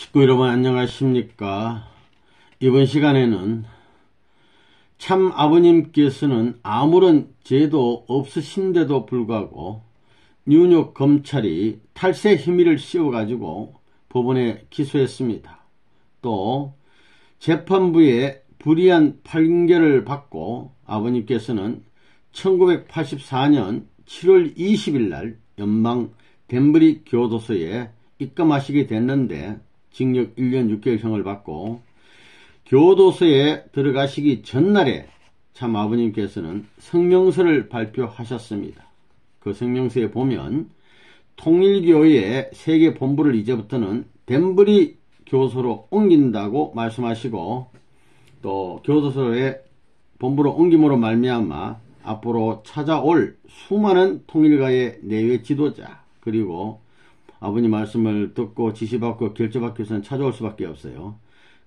식구 여러분 안녕하십니까. 이번 시간에는 참 아버님께서는 아무런 죄도 없으신데도 불구하고 뉴욕 검찰이 탈세 혐의를 씌워가지고 법원에 기소했습니다. 또 재판부의 불이한 판결을 받고 아버님께서는 1984년 7월 20일 날 연방 덴버리 교도소에 입감하시게 됐는데 징역 1년 6개월형을 받고 교도소에 들어가시기 전날에 참 아버님께서는 성명서를 발표하셨습니다. 그 성명서에 보면 통일교의 세계 본부를 이제부터는 덴버리 교도소로 옮긴다고 말씀하시고 또 교도소의 본부로 옮김으로 말미암아 앞으로 찾아올 수많은 통일가의 내외 지도자 그리고 아버님 말씀을 듣고 지시받고 결재받기 위해서는 찾아올 수밖에 없어요.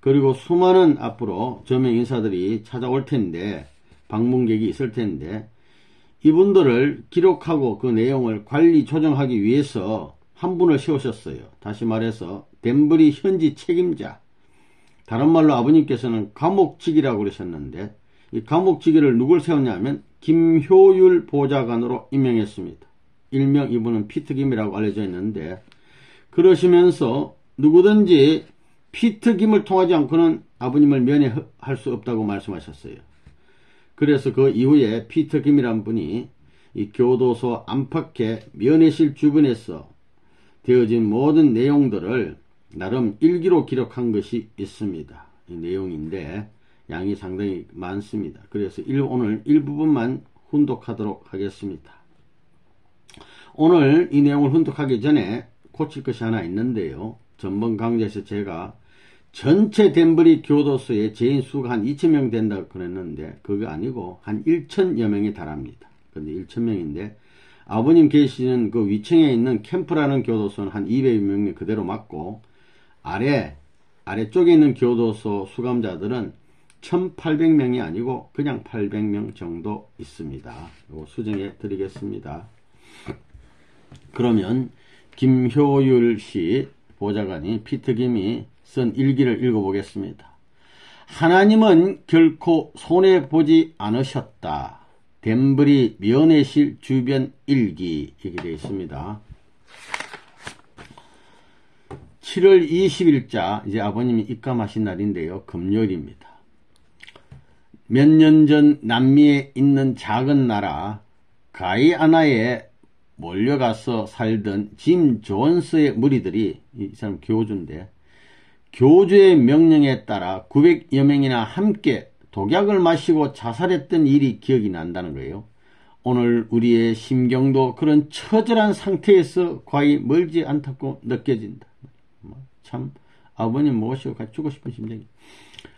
그리고 수많은 앞으로 저명 인사들이 찾아올 텐데 방문객이 있을 텐데 이분들을 기록하고 그 내용을 관리 조정하기 위해서 한 분을 세우셨어요. 다시 말해서 덴버리 현지 책임자, 다른 말로 아버님께서는 감옥직이라고 그러셨는데 이 감옥직을 누굴 세웠냐면 김효율 보좌관으로 임명했습니다. 일명 이분은 피터 김이라고 알려져 있는데 그러시면서 누구든지 피터 김을 통하지 않고는 아버님을 면회할 수 없다고 말씀하셨어요. 그래서 그 이후에 피터 김이란 분이 이 교도소 안팎의 면회실 주변에서 되어진 모든 내용들을 나름 일기로 기록한 것이 있습니다. 이 내용인데 양이 상당히 많습니다. 그래서 오늘 일부분만 훈독하도록 하겠습니다. 오늘 이 내용을 훈독하기 전에 고칠 것이 하나 있는데요. 전번 강좌에서 제가 전체 덴버리 교도소의 죄인 수가 한 2,000명 된다고 그랬는데 그게 아니고 한 1,000여 명에 달합니다. 근데 1,000명인데 아버님 계시는 그 위층에 있는 캠프라는 교도소는 한 200명이 그대로 맞고 아래쪽에 있는 교도소 수감자들은 1,800명이 아니고 그냥 800명 정도 있습니다. 이거 수정해 드리겠습니다. 그러면 김효율 씨 보좌관이 피터 김이 쓴 일기를 읽어보겠습니다. 하나님은 결코 손해보지 않으셨다. 덴버리 면회실 주변 일기 이렇게 되어 있습니다. 7월 20일자 이제 아버님이 입감하신 날인데요. 금요일입니다. 몇 년 전 남미에 있는 작은 나라 가이아나에 몰려가서 살던 짐 존스의 무리들이 이 사람 교주인데 교주의 명령에 따라 900여 명이나 함께 독약을 마시고 자살했던 일이 기억이 난다는 거예요. 오늘 우리의 심경도 그런 처절한 상태에서 과히 멀지 않다고 느껴진다. 참 아버님 모시고 같이 죽고 싶은 심정이.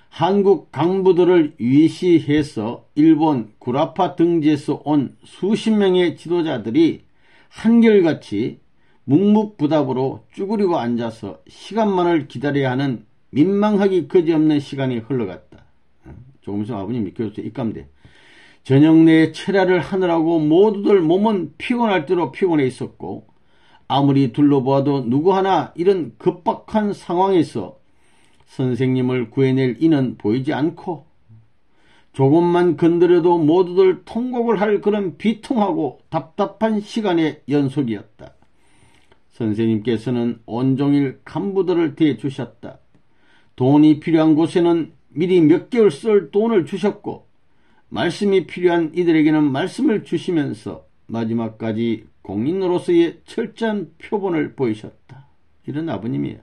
한국 강부들을 위시해서 일본 구라파 등지에서 온 수십 명의 지도자들이 한결같이 묵묵부답으로 쭈그리고 앉아서 시간만을 기다려야 하는 민망하기 그지없는 시간이 흘러갔다. 조금 있으면 아버님 교도소에 입감돼. 저녁 내에 철야를 하느라고 모두들 몸은 피곤할 대로 피곤해 있었고 아무리 둘러보아도 누구 하나 이런 급박한 상황에서 선생님을 구해낼 이는 보이지 않고 조금만 건드려도 모두들 통곡을 할 그런 비통하고 답답한 시간의 연속이었다. 선생님께서는 온종일 간부들을 대주셨다. 돈이 필요한 곳에는 미리 몇 개월 쓸 돈을 주셨고 말씀이 필요한 이들에게는 말씀을 주시면서 마지막까지 공인으로서의 철저한 표본을 보이셨다. 이런 아버님이에요.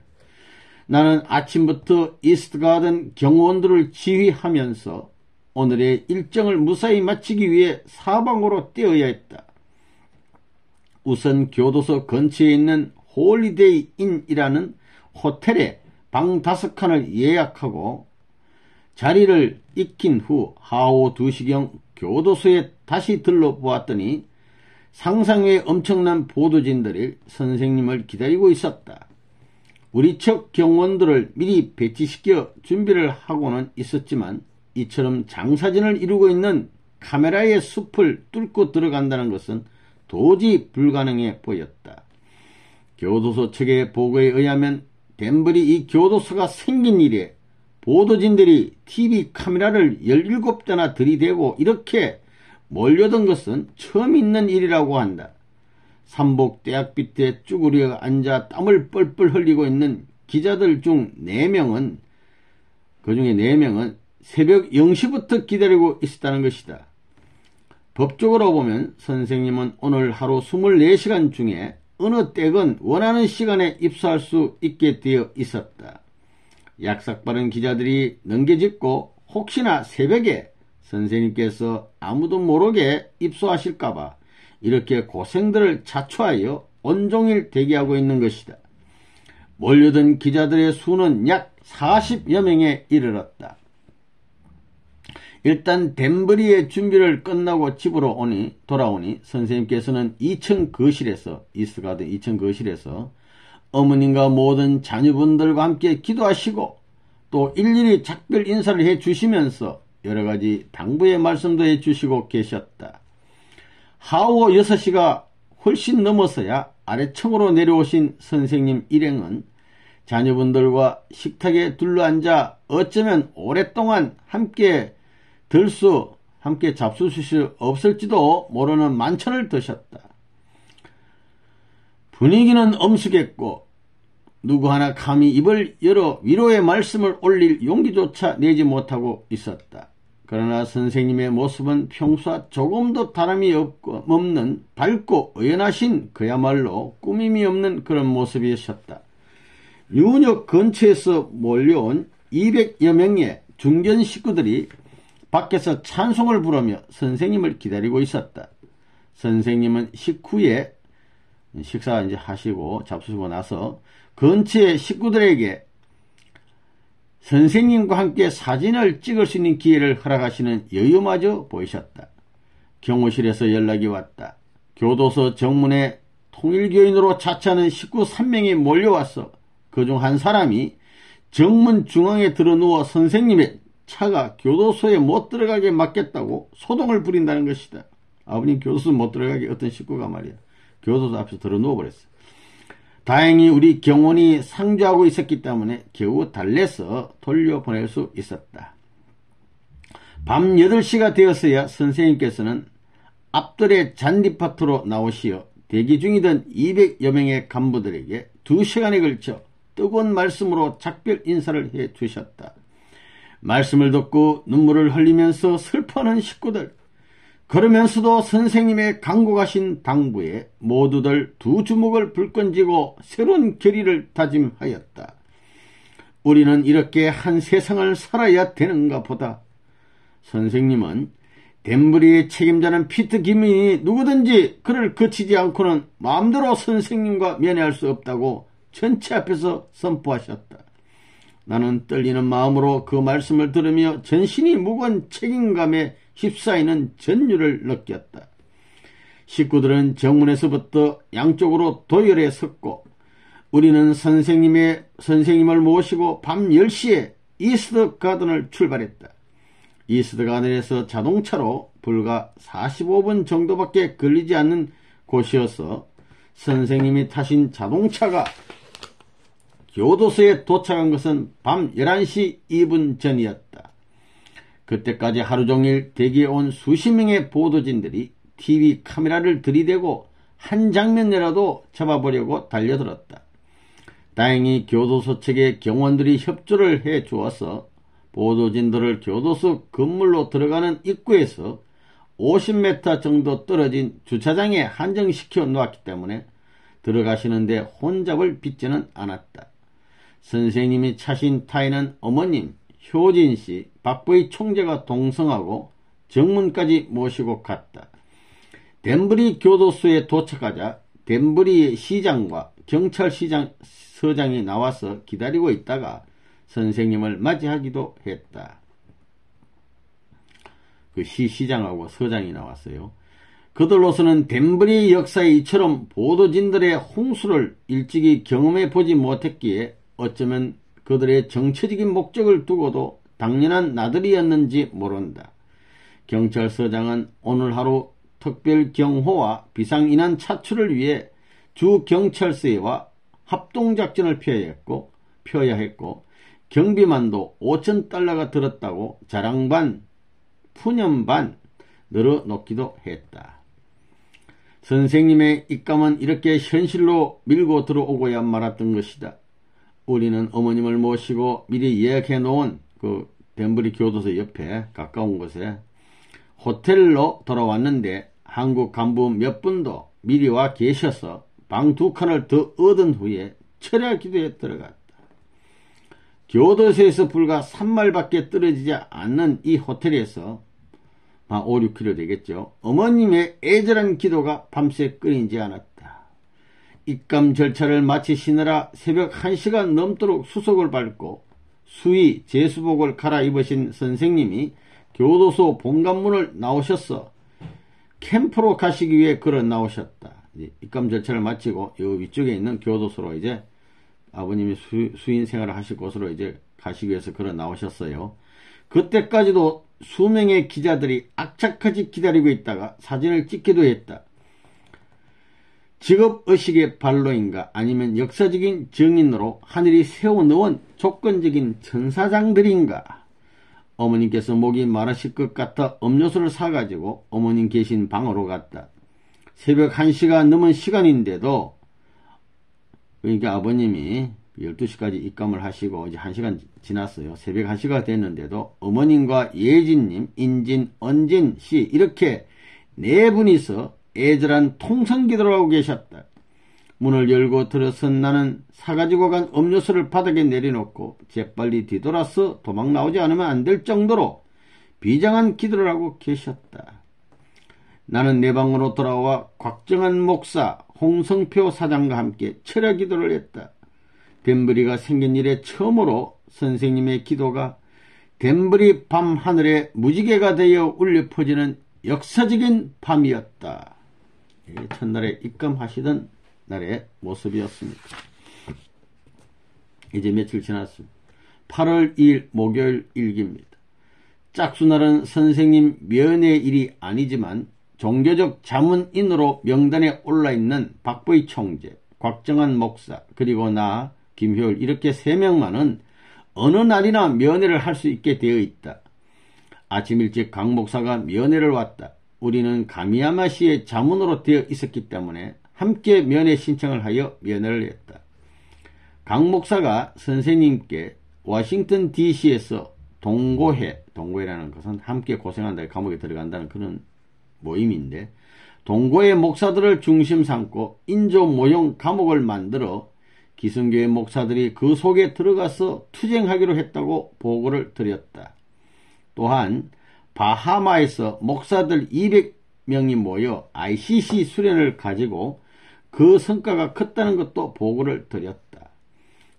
나는 아침부터 이스트가든 경호원들을 지휘하면서 오늘의 일정을 무사히 마치기 위해 사방으로 뛰어야 했다. 우선 교도소 근처에 있는 홀리데이 인이라는 호텔에 방 5칸을 예약하고 자리를 익힌 후 하오 2시경 교도소에 다시 들러보았더니 상상 외 엄청난 보도진들이 선생님을 기다리고 있었다. 우리 측 경원들을 미리 배치시켜 준비를 하고는 있었지만 이처럼 장사진을 이루고 있는 카메라의 숲을 뚫고 들어간다는 것은 도저히 불가능해 보였다. 교도소 측의 보고에 의하면 덴버리 이 교도소가 생긴 이래 보도진들이 TV 카메라를 17대나 들이대고 이렇게 몰려든 것은 처음 있는 일이라고 한다. 삼복 대학 밑에 쭈그려 앉아 땀을 뻘뻘 흘리고 있는 기자들 중 4명은 그중에 4명은 새벽 0시부터 기다리고 있었다는 것이다. 법적으로 보면 선생님은 오늘 하루 24시간 중에 어느 때건 원하는 시간에 입소할 수 있게 되어 있었다. 약삭빠른 기자들이 넘겨짚고 혹시나 새벽에 선생님께서 아무도 모르게 입소하실까봐 이렇게 고생들을 자초하여 온종일 대기하고 있는 것이다. 몰려든 기자들의 수는 약 40여 명에 이르렀다. 일단 덴버리의 준비를 끝나고 집으로 돌아오니 선생님께서는 2층 거실에서 이스가든 2층 거실에서 어머님과 모든 자녀분들과 함께 기도하시고 또 일일이 작별 인사를 해주시면서 여러가지 당부의 말씀도 해주시고 계셨다. 하오 6시가 훨씬 넘어서야 아래층으로 내려오신 선생님 일행은 자녀분들과 식탁에 둘러앉아 어쩌면 오랫동안 함께 잡수실 수 없을지도 모르는 만찬을 드셨다. 분위기는 엄숙했고 누구 하나 감히 입을 열어 위로의 말씀을 올릴 용기조차 내지 못하고 있었다. 그러나 선생님의 모습은 평소와 조금도 다름이 없는 밝고 의연하신 그야말로 꾸밈이 없는 그런 모습이셨다. 유은역 근처에서 몰려온 200여 명의 중견 식구들이 밖에서 찬송을 부르며 선생님을 기다리고 있었다. 선생님은 식후에 식사 이제 하시고 잡수시고 나서 근처의 식구들에게 선생님과 함께 사진을 찍을 수 있는 기회를 허락하시는 여유마저 보이셨다. 경호실에서 연락이 왔다. 교도소 정문에 통일교인으로 자처하는 식구 3명이 몰려와서 그중 한 사람이 정문 중앙에 들어누워 선생님의 차가 교도소에 못 들어가게 막겠다고 소동을 부린다는 것이다. 아버님 교도소 못 들어가게 어떤 식구가 말이야. 교도소 앞에서 들어누워 버렸어. 다행히 우리 경원이 상주하고 있었기 때문에 겨우 달래서 돌려보낼 수 있었다. 밤 8시가 되었어야 선생님께서는 앞뜰의 잔디밭으로 나오시어 대기 중이던 200여 명의 간부들에게 2시간에 걸쳐 뜨거운 말씀으로 작별 인사를 해 주셨다. 말씀을 듣고 눈물을 흘리면서 슬퍼하는 식구들, 그러면서도 선생님의 강곡하신 당부에 모두들 두 주먹을 불끈쥐고 새로운 결의를 다짐하였다. 우리는 이렇게 한 세상을 살아야 되는가 보다. 선생님은 덴버리의 책임자는 피트 기민이 누구든지 그를 거치지 않고는 마음대로 선생님과 면회할 수 없다고 전체 앞에서 선포하셨다. 나는 떨리는 마음으로 그 말씀을 들으며 전신이 무거운 책임감에 휩싸이는 전율을 느꼈다. 식구들은 정문에서부터 양쪽으로 도열해 섰고 우리는 선생님을 모시고 밤 10시에 이스트 가든을 출발했다. 이스트 가든에서 자동차로 불과 45분 정도밖에 걸리지 않는 곳이어서 선생님이 타신 자동차가 교도소에 도착한 것은 밤 11시 2분 전이었다. 그때까지 하루 종일 대기해온 수십 명의 보도진들이 TV 카메라를 들이대고 한 장면이라도 잡아보려고 달려들었다. 다행히 교도소 측의 경원들이 협조를 해 주어서 보도진들을 교도소 건물로 들어가는 입구에서 50m 정도 떨어진 주차장에 한정시켜 놓았기 때문에 들어가시는데 혼잡을 빚지는 않았다. 선생님이 차신 타에는 어머님, 효진씨, 박보희 총재가 동성하고 정문까지 모시고 갔다. 덴버리 교도소에 도착하자 덴버리 시장과 경찰서장이 나와서 기다리고 있다가 선생님을 맞이하기도 했다. 그 시장하고 서장이 나왔어요. 그들로서는 덴버리 역사에 이처럼 보도진들의 홍수를 일찍이 경험해 보지 못했기에 어쩌면 그들의 정치적인 목적을 두고도 당연한 나들이였는지 모른다. 경찰서장은 오늘 하루 특별 경호와 비상인원 차출을 위해 주 경찰서와 합동작전을 펴야 했고 펴야 했고 경비만도 5,000달러가 들었다고 자랑 반 푸념 반 늘어놓기도 했다. 선생님의 입감은 이렇게 현실로 밀고 들어오고야 말았던 것이다. 우리는 어머님을 모시고 미리 예약해 놓은 그 덴버리 교도소 옆에 가까운 곳에 호텔로 돌아왔는데 한국 간부 몇 분도 미리 와 계셔서 방 2칸을 더 얻은 후에 철야 기도에 들어갔다. 교도소에서 불과 3마일밖에 떨어지지 않는 이 호텔에서 5, 6km 되겠죠. 어머님의 애절한 기도가 밤새 끊이지 않았다. 입감 절차를 마치시느라 새벽 1시간 넘도록 수속을 밟고 수의 제수복을 갈아입으신 선생님이 교도소 본관문을 나오셔서 캠프로 가시기 위해 걸어 나오셨다. 입감 절차를 마치고 이 위쪽에 있는 교도소로 이제 아버님이 수인 생활을 하실 곳으로 이제 가시기 위해서 걸어 나오셨어요. 그때까지도 수명의 기자들이 악착같이 기다리고 있다가 사진을 찍기도 했다. 직업의식의 발로인가 아니면 역사적인 정인으로 하늘이 세워놓은 조건적인 천사장들인가. 어머님께서 목이 마르실 것 같아 음료수를 사가지고 어머님 계신 방으로 갔다. 새벽 1시가 넘은 시간인데도 그러니까 아버님이 12시까지 입감을 하시고 이제 1시간 지났어요. 새벽 1시가 됐는데도 어머님과 예진님, 인진, 언진 씨 이렇게 4분이서 애절한 통성기도를 하고 계셨다. 문을 열고 들어선 나는 사가지고 간 음료수를 바닥에 내려놓고 재빨리 뒤돌아서 도망 나오지 않으면 안 될 정도로 비장한 기도를 하고 계셨다. 나는 내 방으로 돌아와 곽정한 목사, 홍성표 사장과 함께 철야 기도를 했다. 덴버리가 생긴 이래 처음으로 선생님의 기도가 덴버리 밤하늘에 무지개가 되어 울려 퍼지는 역사적인 밤이었다. 첫날에 입감하시던 날의 모습이었습니다. 이제 며칠 지났습니다. 8월 2일 목요일 일기입니다. 짝수날은 선생님 면회일이 아니지만 종교적 자문인으로 명단에 올라있는 박보희 총재, 곽정한 목사, 그리고 나 김효일 이렇게 3명만은 어느 날이나 면회를 할 수 있게 되어 있다. 아침 일찍 강 목사가 면회를 왔다. 우리는 가미야마시의 자문으로 되어 있었기 때문에 함께 면회 신청을 하여 면회를 했다. 강 목사가 선생님께 워싱턴 DC에서 동고회라는 것은 함께 고생한다, 감옥에 들어간다는 그런 모임인데 동고회 목사들을 중심 삼고 인조 모형 감옥을 만들어 기성교회 목사들이 그 속에 들어가서 투쟁하기로 했다고 보고를 드렸다. 또한 바하마에서 목사들 200명이 모여 ICC 수련을 가지고 그 성과가 컸다는 것도 보고를 드렸다.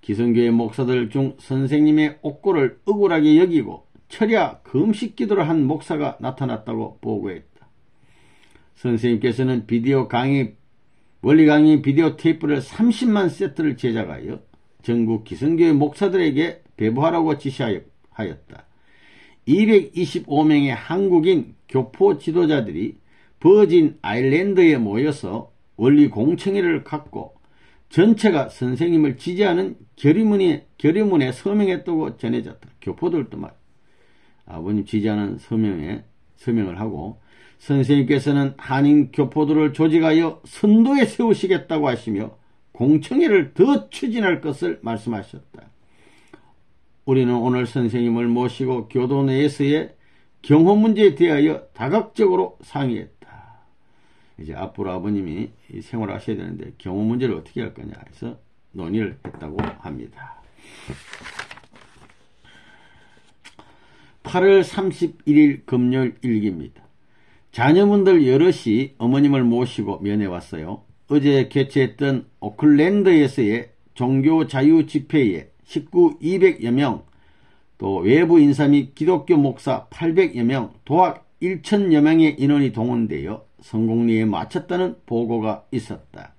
기성교회 목사들 중 선생님의 옥고를 억울하게 여기고 철야 금식 기도를 한 목사가 나타났다고 보고했다. 선생님께서는 비디오 강의, 원리 강의 비디오 테이프를 30만 세트를 제작하여 전국 기성교회 목사들에게 배부하라고 지시하였다. 225명의 한국인 교포 지도자들이 버진 아일랜드에 모여서 원리 공청회를 갖고 전체가 선생님을 지지하는 결의문에 서명했다고 전해졌다. 교포들도 막 아버님 지지하는 서명을 하고 선생님께서는 한인 교포들을 조직하여 선도에 세우시겠다고 하시며 공청회를 더 추진할 것을 말씀하셨다. 우리는 오늘 선생님을 모시고 교도 내에서의 경호 문제에 대하여 다각적으로 상의했다. 이제 앞으로 아버님이 생활하셔야 되는데 경호 문제를 어떻게 할 거냐 해서 논의를 했다고 합니다. 8월 31일 금요일 일기입니다. 자녀분들 여럿이 어머님을 모시고 면회 왔어요. 어제 개최했던 오클랜드에서의 종교자유 집회에 식구 200여 명, 또 외부 인사 및 기독교 목사 800여 명, 도학 1,000여 명의 인원이 동원되어 성공리에 마쳤다는 보고가 있었다.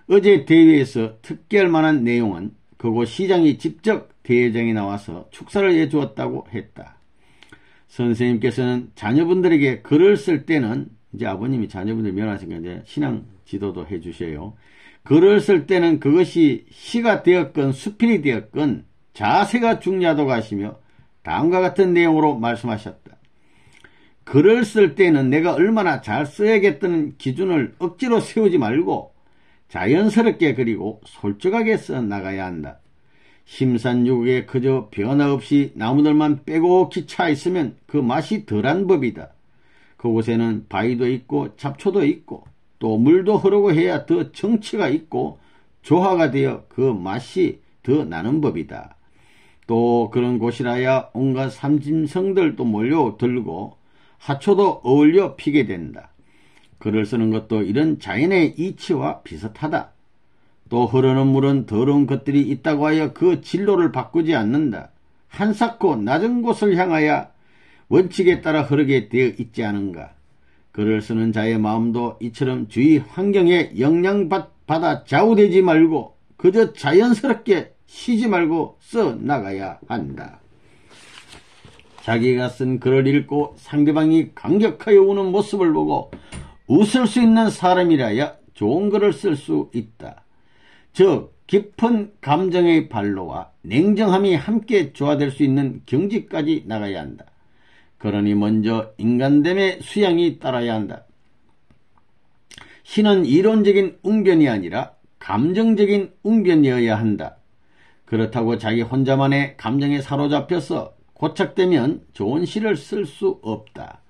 어제 대회에서 특기할 만한 내용은 그곳 시장이 직접 대회장에 나와서 축사를 해주었다고 했다. 선생님께서는 자녀분들에게 글을 쓸 때는 이제 아버님이 자녀분들 면하시니까 이제 신앙 지도도 해주셔요. 글을 쓸 때는 그것이 시가 되었건 수필이 되었건 자세가 중요하다고 하시며 다음과 같은 내용으로 말씀하셨다. 글을 쓸 때는 내가 얼마나 잘 써야겠다는 기준을 억지로 세우지 말고 자연스럽게 그리고 솔직하게 써 나가야 한다. 심산유국에 그저 변화 없이 나무들만 빼곡히 차 있으면 그 맛이 덜한 법이다. 그곳에는 바위도 있고 잡초도 있고 또 물도 흐르고 해야 더 정취가 있고 조화가 되어 그 맛이 더 나는 법이다. 또 그런 곳이라야 온갖 삼짐승들도 몰려들고 하초도 어울려 피게 된다. 글을 쓰는 것도 이런 자연의 이치와 비슷하다. 또 흐르는 물은 더러운 것들이 있다고 하여 그 진로를 바꾸지 않는다. 한사코 낮은 곳을 향하여 원칙에 따라 흐르게 되어 있지 않은가. 글을 쓰는 자의 마음도 이처럼 주위 환경에 영향받아 좌우되지 말고 그저 자연스럽게 쉬지 말고 써 나가야 한다. 자기가 쓴 글을 읽고 상대방이 감격하여 우는 모습을 보고 웃을 수 있는 사람이라야 좋은 글을 쓸 수 있다. 즉 깊은 감정의 발로와 냉정함이 함께 조화될 수 있는 경지까지 나가야 한다. 그러니 먼저 인간됨의 수양이 따라야 한다. 시는 이론적인 웅변이 아니라 감정적인 웅변이어야 한다. 그렇다고 자기 혼자만의 감정에 사로잡혀서 고착되면 좋은 시를 쓸 수 없다.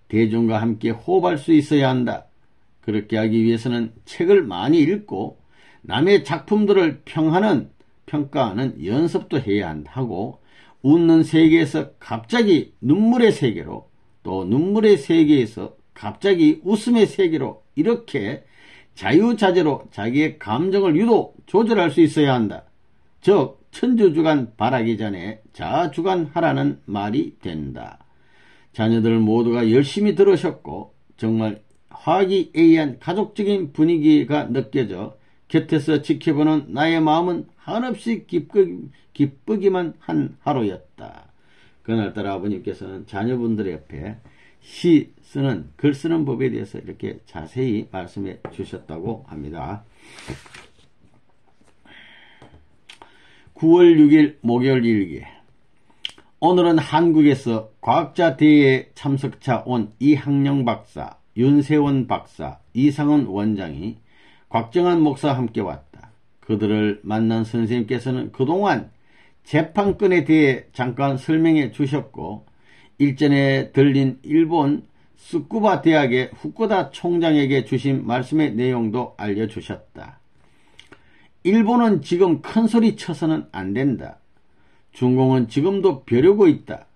대중과 함께 호흡할 수 있어야 한다. 그렇게 하기 위해서는 책을 많이 읽고 남의 작품들을 평가하는 연습도 해야 하고 웃는 세계에서 갑자기 눈물의 세계로 또 눈물의 세계에서 갑자기 웃음의 세계로 이렇게 자유자재로 자기의 감정을 유도 조절할 수 있어야 한다. 즉 천주주간 바라기 전에 자주간하라는 말이 된다. 자녀들 모두가 열심히 들으셨고 정말 화기애애한 가족적인 분위기가 느껴져 곁에서 지켜보는 나의 마음은 한없이 기쁘기만 한 하루였다. 그날따라 아버님께서는 자녀분들 옆에 글 쓰는 법에 대해서 이렇게 자세히 말씀해 주셨다고 합니다. 9월 6일 목요일 일기. 오늘은 한국에서 과학자 대회에 참석차 온 이학령 박사, 윤세원 박사, 이상은 원장이 곽정한 목사와 함께 왔다. 그들을 만난 선생님께서는 그동안 재판건에 대해 잠깐 설명해 주셨고 일전에 들린 일본 스쿠바 대학의 후쿠다 총장에게 주신 말씀의 내용도 알려주셨다. 일본은 지금 큰소리 쳐서는 안 된다. 중공은 지금도 벼르고 있다.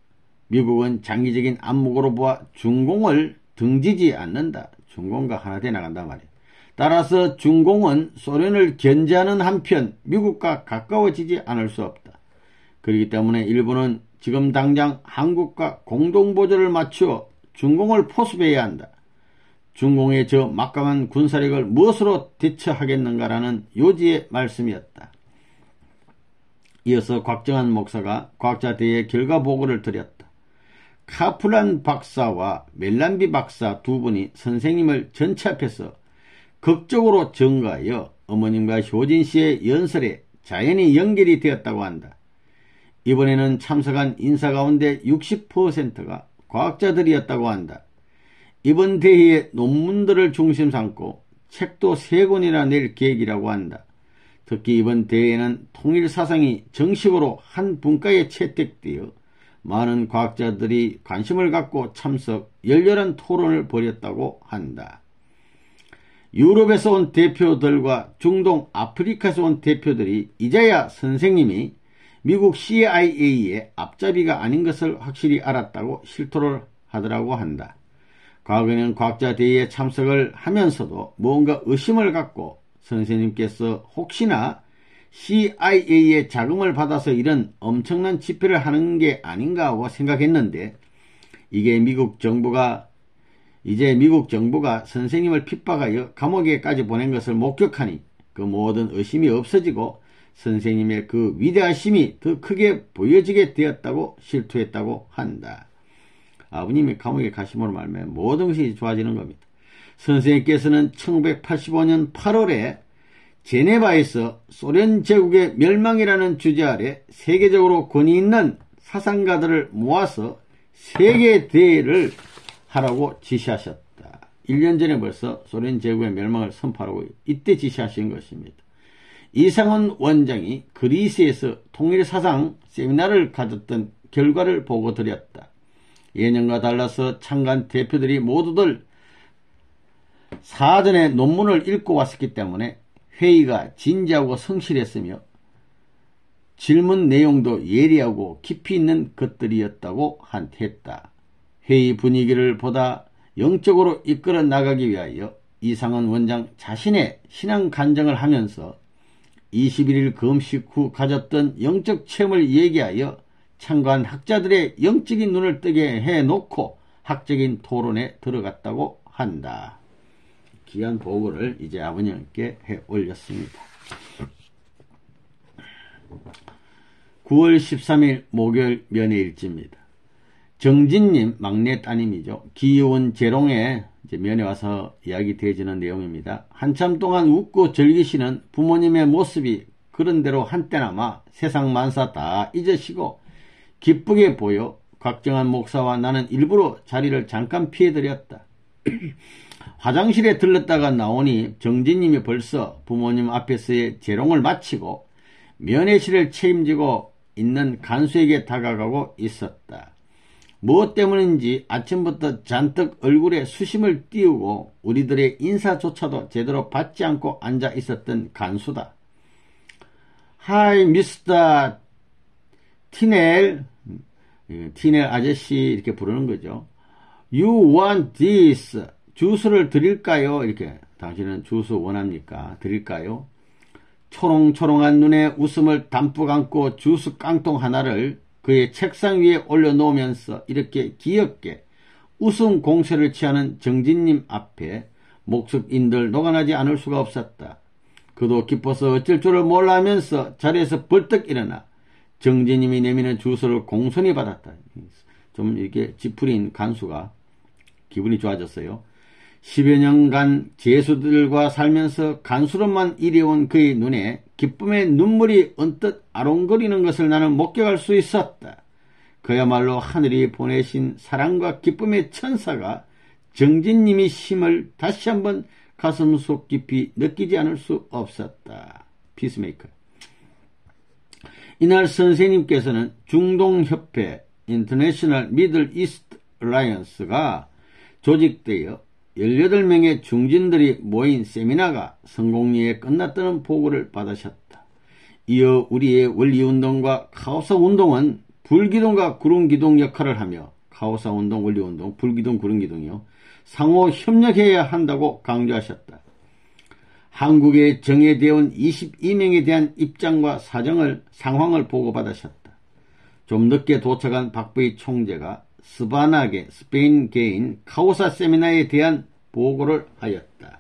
미국은 장기적인 안목으로 보아 중공을 등지지 않는다. 중공과 하나 돼 나간단 말이야. 따라서 중공은 소련을 견제하는 한편 미국과 가까워지지 않을 수 없다. 그렇기 때문에 일본은 지금 당장 한국과 공동보조를 맞추어 중공을 포섭해야 한다. 중공의 저 막강한 군사력을 무엇으로 대처하겠는가라는 요지의 말씀이었다. 이어서 곽정한 목사가 과학자 대회 결과 보고를 드렸다. 카플란 박사와 멜란비 박사 두 분이 선생님을 전체 앞에서 극적으로 증거하여 어머님과 효진 씨의 연설에 자연히 연결이 되었다고 한다. 이번에는 참석한 인사 가운데 60%가 과학자들이었다고 한다. 이번 대회에 논문들을 중심 삼고 책도 3권이나 낼 계획이라고 한다. 특히 이번 대회에는 통일사상이 정식으로 한 분과에 채택되어 많은 과학자들이 관심을 갖고 참석, 열렬한 토론을 벌였다고 한다. 유럽에서 온 대표들과 중동, 아프리카에서 온 대표들이 이제야 선생님이 미국 CIA의 앞잡이가 아닌 것을 확실히 알았다고 실토를 하더라고 한다. 과거에는 과학자 대회에 참석을 하면서도 뭔가 의심을 갖고 선생님께서 혹시나 CIA의 자금을 받아서 이런 엄청난 집회를 하는 게 아닌가 하고 생각했는데 이제 미국 정부가 선생님을 핍박하여 감옥에까지 보낸 것을 목격하니 그 모든 의심이 없어지고 선생님의 그 위대하심이 더 크게 보여지게 되었다고 실토했다고 한다. 아버님이 감옥에 가심으로 말미암아 모든 것이 좋아지는 겁니다. 선생님께서는 1985년 8월에 제네바에서 소련 제국의 멸망이라는 주제 아래 세계적으로 권위 있는 사상가들을 모아서 세계대회를 하라고 지시하셨다. 1년 전에 벌써 소련 제국의 멸망을 선포하라고 이때 지시하신 것입니다. 이상원 원장이 그리스에서 통일사상 세미나를 가졌던 결과를 보고 드렸다. 예년과 달라서 참가한 대표들이 모두들 사전에 논문을 읽고 왔었기 때문에 회의가 진지하고 성실했으며 질문 내용도 예리하고 깊이 있는 것들이었다고 했다. 회의 분위기를 보다 영적으로 이끌어 나가기 위하여 이상원 원장 자신의 신앙 간증을 하면서 21일 금식 후 가졌던 영적 체험을 얘기하여 참가한 학자들의 영적인 눈을 뜨게 해놓고 학적인 토론에 들어갔다고 한다. 귀한 보고를 이제 아버님께 해 올렸습니다. 9월 13일 목요일 면회일지입니다. 정진님 막내 따님이죠. 기온 재롱에 이제 면회 와서 이야기 되어지는 내용입니다. 한참 동안 웃고 즐기시는 부모님의 모습이 그런대로 한때나마 세상 만사 다 잊으시고 기쁘게 보여 곽정한 목사와 나는 일부러 자리를 잠깐 피해드렸다. 화장실에 들렀다가 나오니 정진님이 벌써 부모님 앞에서의 재롱을 마치고 면회실을 책임지고 있는 간수에게 다가가고 있었다. 무엇 때문인지 아침부터 잔뜩 얼굴에 수심을 띄우고 우리들의 인사조차도 제대로 받지 않고 앉아 있었던 간수다. Hi, Mr. 티넬, 티넬 아저씨 이렇게 부르는 거죠. You want this? 주스를 드릴까요? 이렇게 당신은 주스 원합니까? 드릴까요? 초롱초롱한 눈에 웃음을 담뿍 안고 주스 깡통 하나를 그의 책상 위에 올려놓으면서 이렇게 귀엽게 웃음 공세를 취하는 정진님 앞에 목습인들 녹아나지 않을 수가 없었다. 그도 기뻐서 어쩔 줄을 몰라 하면서 자리에서 벌떡 일어나 정진님이 내미는 주스를 공손히 받았다. 좀 이렇게 지푸린 간수가 기분이 좋아졌어요. 10여 년간 죄수들과 살면서 간수로만 일해온 그의 눈에 기쁨의 눈물이 언뜻 아롱거리는 것을 나는 목격할 수 있었다. 그야말로 하늘이 보내신 사랑과 기쁨의 천사가 정진님의 힘을 다시 한번 가슴속 깊이 느끼지 않을 수 없었다. 피스메이커. 이날 선생님께서는 중동협회 인터내셔널 미들 이스트 얼라이언스가 조직되어 18명의 중진들이 모인 세미나가 성공리에 끝났다는 보고를 받으셨다. 이어 우리의 원리운동과 카오사운동은 불기둥과 구름기둥 역할을 하며 카오사운동, 원리운동, 불기둥, 구름기둥이요. 상호 협력해야 한다고 강조하셨다. 한국에 정예되어 온 22명에 대한 입장과 상황을 보고받으셨다. 좀 늦게 도착한 박부희 총재가 스바나계 스페인계인 카오사 세미나에 대한 보고를 하였다.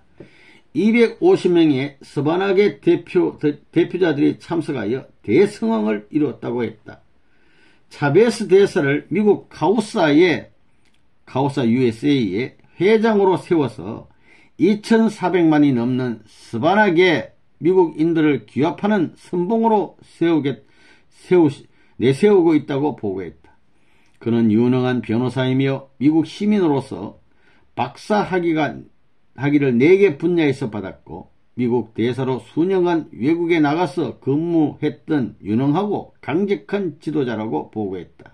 250명의 스바나계 대표자들이 참석하여 대성황을 이루었다고 했다. 차베스 대사를 미국 카오사 USA의 회장으로 세워서 2,400만이 넘는 스바나계 미국인들을 규합하는 선봉으로 내세우고 있다고 보고했다. 그는 유능한 변호사이며 미국 시민으로서 박사 학위를 4개 분야에서 받았고 미국 대사로 수년간 외국에 나가서 근무했던 유능하고 강직한 지도자라고 보고했다.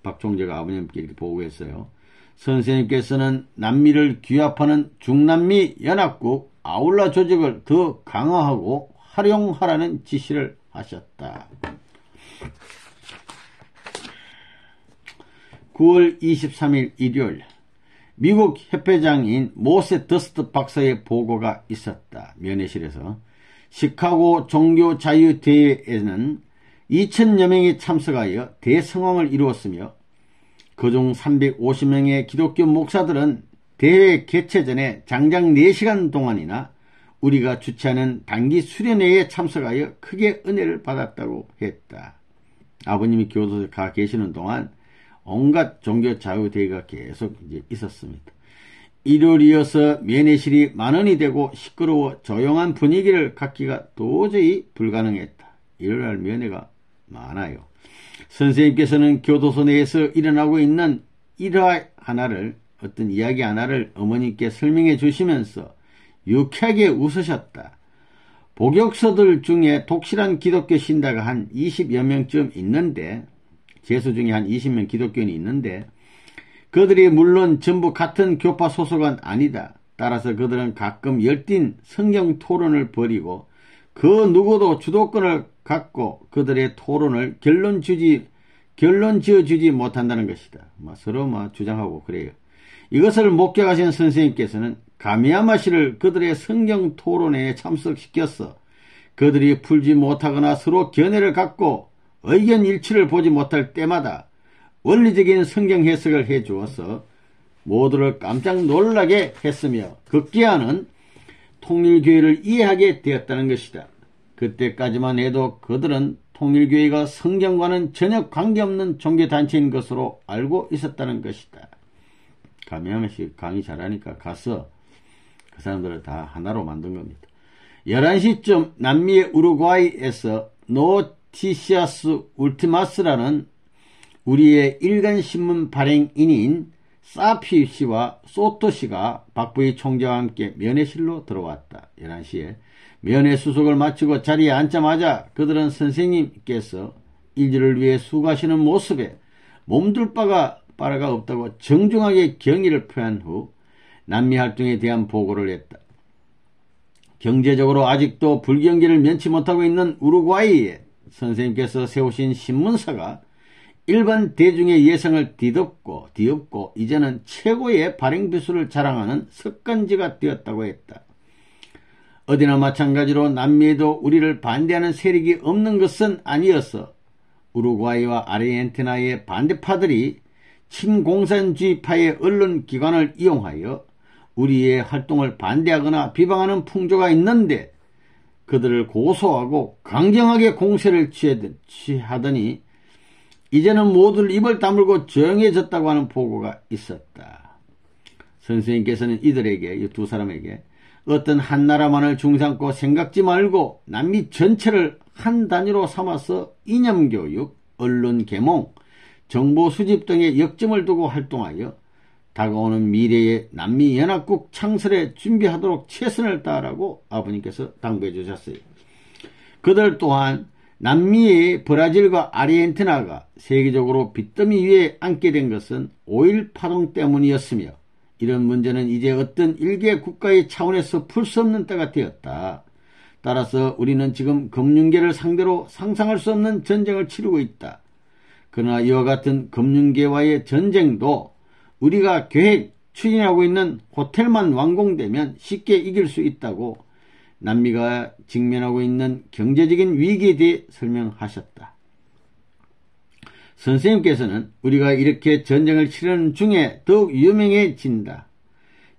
박 총재가 아버님께 이렇게 보고했어요. 선생님께서는 남미를 규합하는 중남미 연합국 아울라 조직을 더 강화하고 활용하라는 지시를 하셨다. 9월 23일 일요일 미국 협회장인 모세 더스트 박사의 보고가 있었다. 면회실에서 시카고 종교자유대회에는 2,000여 명이 참석하여 대성황을 이루었으며 그중 350명의 기독교 목사들은 대회 개최 전에 장장 4시간 동안이나 우리가 주최하는 단기 수련회에 참석하여 크게 은혜를 받았다고 했다. 아버님이 교도소에 가 계시는 동안 온갖 종교 자유대회가 계속 이제 있었습니다. 일요일이어서 면회실이 만원이 되고 시끄러워 조용한 분위기를 갖기가 도저히 불가능했다. 일요일날 면회가 많아요. 선생님께서는 교도소 내에서 일어나고 있는 일화 하나를, 어떤 이야기 하나를 어머니께 설명해 주시면서 유쾌하게 웃으셨다. 복역서들 중에 독실한 기독교 신자가 한 20여 명쯤 있는데, 재수 중에 한 20명 기독교인이 있는데, 그들이 물론 전부 같은 교파 소속은 아니다. 따라서 그들은 가끔 열띤 성경 토론을 벌이고 그 누구도 주도권을 갖고 그들의 토론을 결론 지어주지 못한다는 것이다. 서로 주장하고 그래요. 이것을 목격하신 선생님께서는 가미야마시를 그들의 성경 토론회에 참석시켰어. 그들이 풀지 못하거나 서로 견해를 갖고 의견 일치를 보지 못할 때마다 원리적인 성경 해석을 해주어서 모두를 깜짝 놀라게 했으며 급기야는 통일교회를 이해하게 되었다는 것이다. 그때까지만 해도 그들은 통일교회가 성경과는 전혀 관계없는 종교단체인 것으로 알고 있었다는 것이다. 가미야마씨 강의 잘하니까 가서 그 사람들을 다 하나로 만든 겁니다. 11시쯤 남미의 우루과이에서 노티시아스 울티마스라는 우리의 일간신문 발행인인 사피 씨와 소토 씨가 박부희 총재와 함께 면회실로 들어왔다. 11시에 면회 수속을 마치고 자리에 앉자마자 그들은 선생님께서 일지를 위해 수고하시는 모습에 몸둘 바가 없다고 정중하게 경의를 표한 후 남미 활동에 대한 보고를 했다. 경제적으로 아직도 불경기를 면치 못하고 있는 우루과이에 선생님께서 세우신 신문사가 일반 대중의 예상을 뒤엎고 이제는 최고의 발행 비수를 자랑하는 석간지가 되었다고 했다. 어디나 마찬가지로 남미에도 우리를 반대하는 세력이 없는 것은 아니어서 우루과이와 아르헨티나의 반대파들이 친공산주의파의 언론기관을 이용하여 우리의 활동을 반대하거나 비방하는 풍조가 있는데 그들을 고소하고 강경하게 공세를 취하더니 이제는 모두 입을 다물고 조용해졌다고 하는 보고가 있었다. 선생님께서는 이들에게, 이 두 사람에게 어떤 한 나라만을 중삼고 생각지 말고 남미 전체를 한 단위로 삼아서 이념교육, 언론 계몽, 정보 수집 등의 역점을 두고 활동하여 다가오는 미래의 남미연합국 창설에 준비하도록 최선을 다하라고 아버님께서 당부해 주셨어요. 그들 또한 남미의 브라질과 아르헨티나가 세계적으로 빚더미 위에 앉게 된 것은 5.1 파동 때문이었으며 이런 문제는 이제 어떤 일개 국가의 차원에서 풀 수 없는 때가 되었다. 따라서 우리는 지금 금융계를 상대로 상상할 수 없는 전쟁을 치르고 있다. 그러나 이와 같은 금융계와의 전쟁도 우리가 추진하고 있는 호텔만 완공되면 쉽게 이길 수 있다고 남미가 직면하고 있는 경제적인 위기에 대해 설명하셨다. 선생님께서는 우리가 이렇게 전쟁을 치르는 중에 더욱 유명해진다.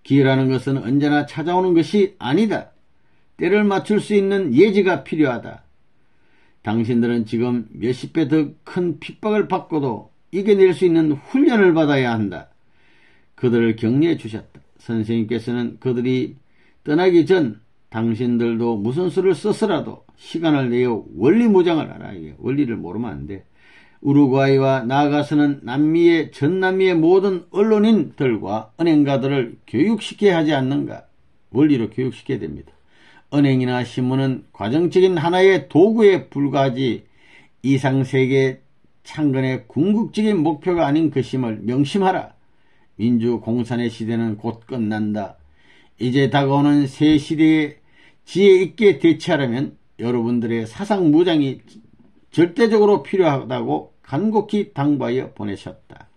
기회라는 것은 언제나 찾아오는 것이 아니다. 때를 맞출 수 있는 예지가 필요하다. 당신들은 지금 몇십 배 더 큰 핍박을 받고도 이겨낼 수 있는 훈련을 받아야 한다. 그들을 격려해 주셨다. 선생님께서는 그들이 떠나기 전 당신들도 무슨 수를 써서라도 시간을 내어 원리무장을 하라. 원리를 모르면 안 돼. 우루과이와 나아가서는 전 남미의 모든 언론인들과 은행가들을 교육시켜야 하지 않는가. 원리로 교육시켜야 됩니다. 은행이나 신문은 과정적인 하나의 도구에 불과하지 이상세계 창건의 궁극적인 목표가 아닌 것임을 명심하라. 민주공산의 시대는 곧 끝난다. 이제 다가오는 새 시대에 지혜 있게 대처하려면 여러분들의 사상무장이 절대적으로 필요하다고 간곡히 당부하여 보내셨다.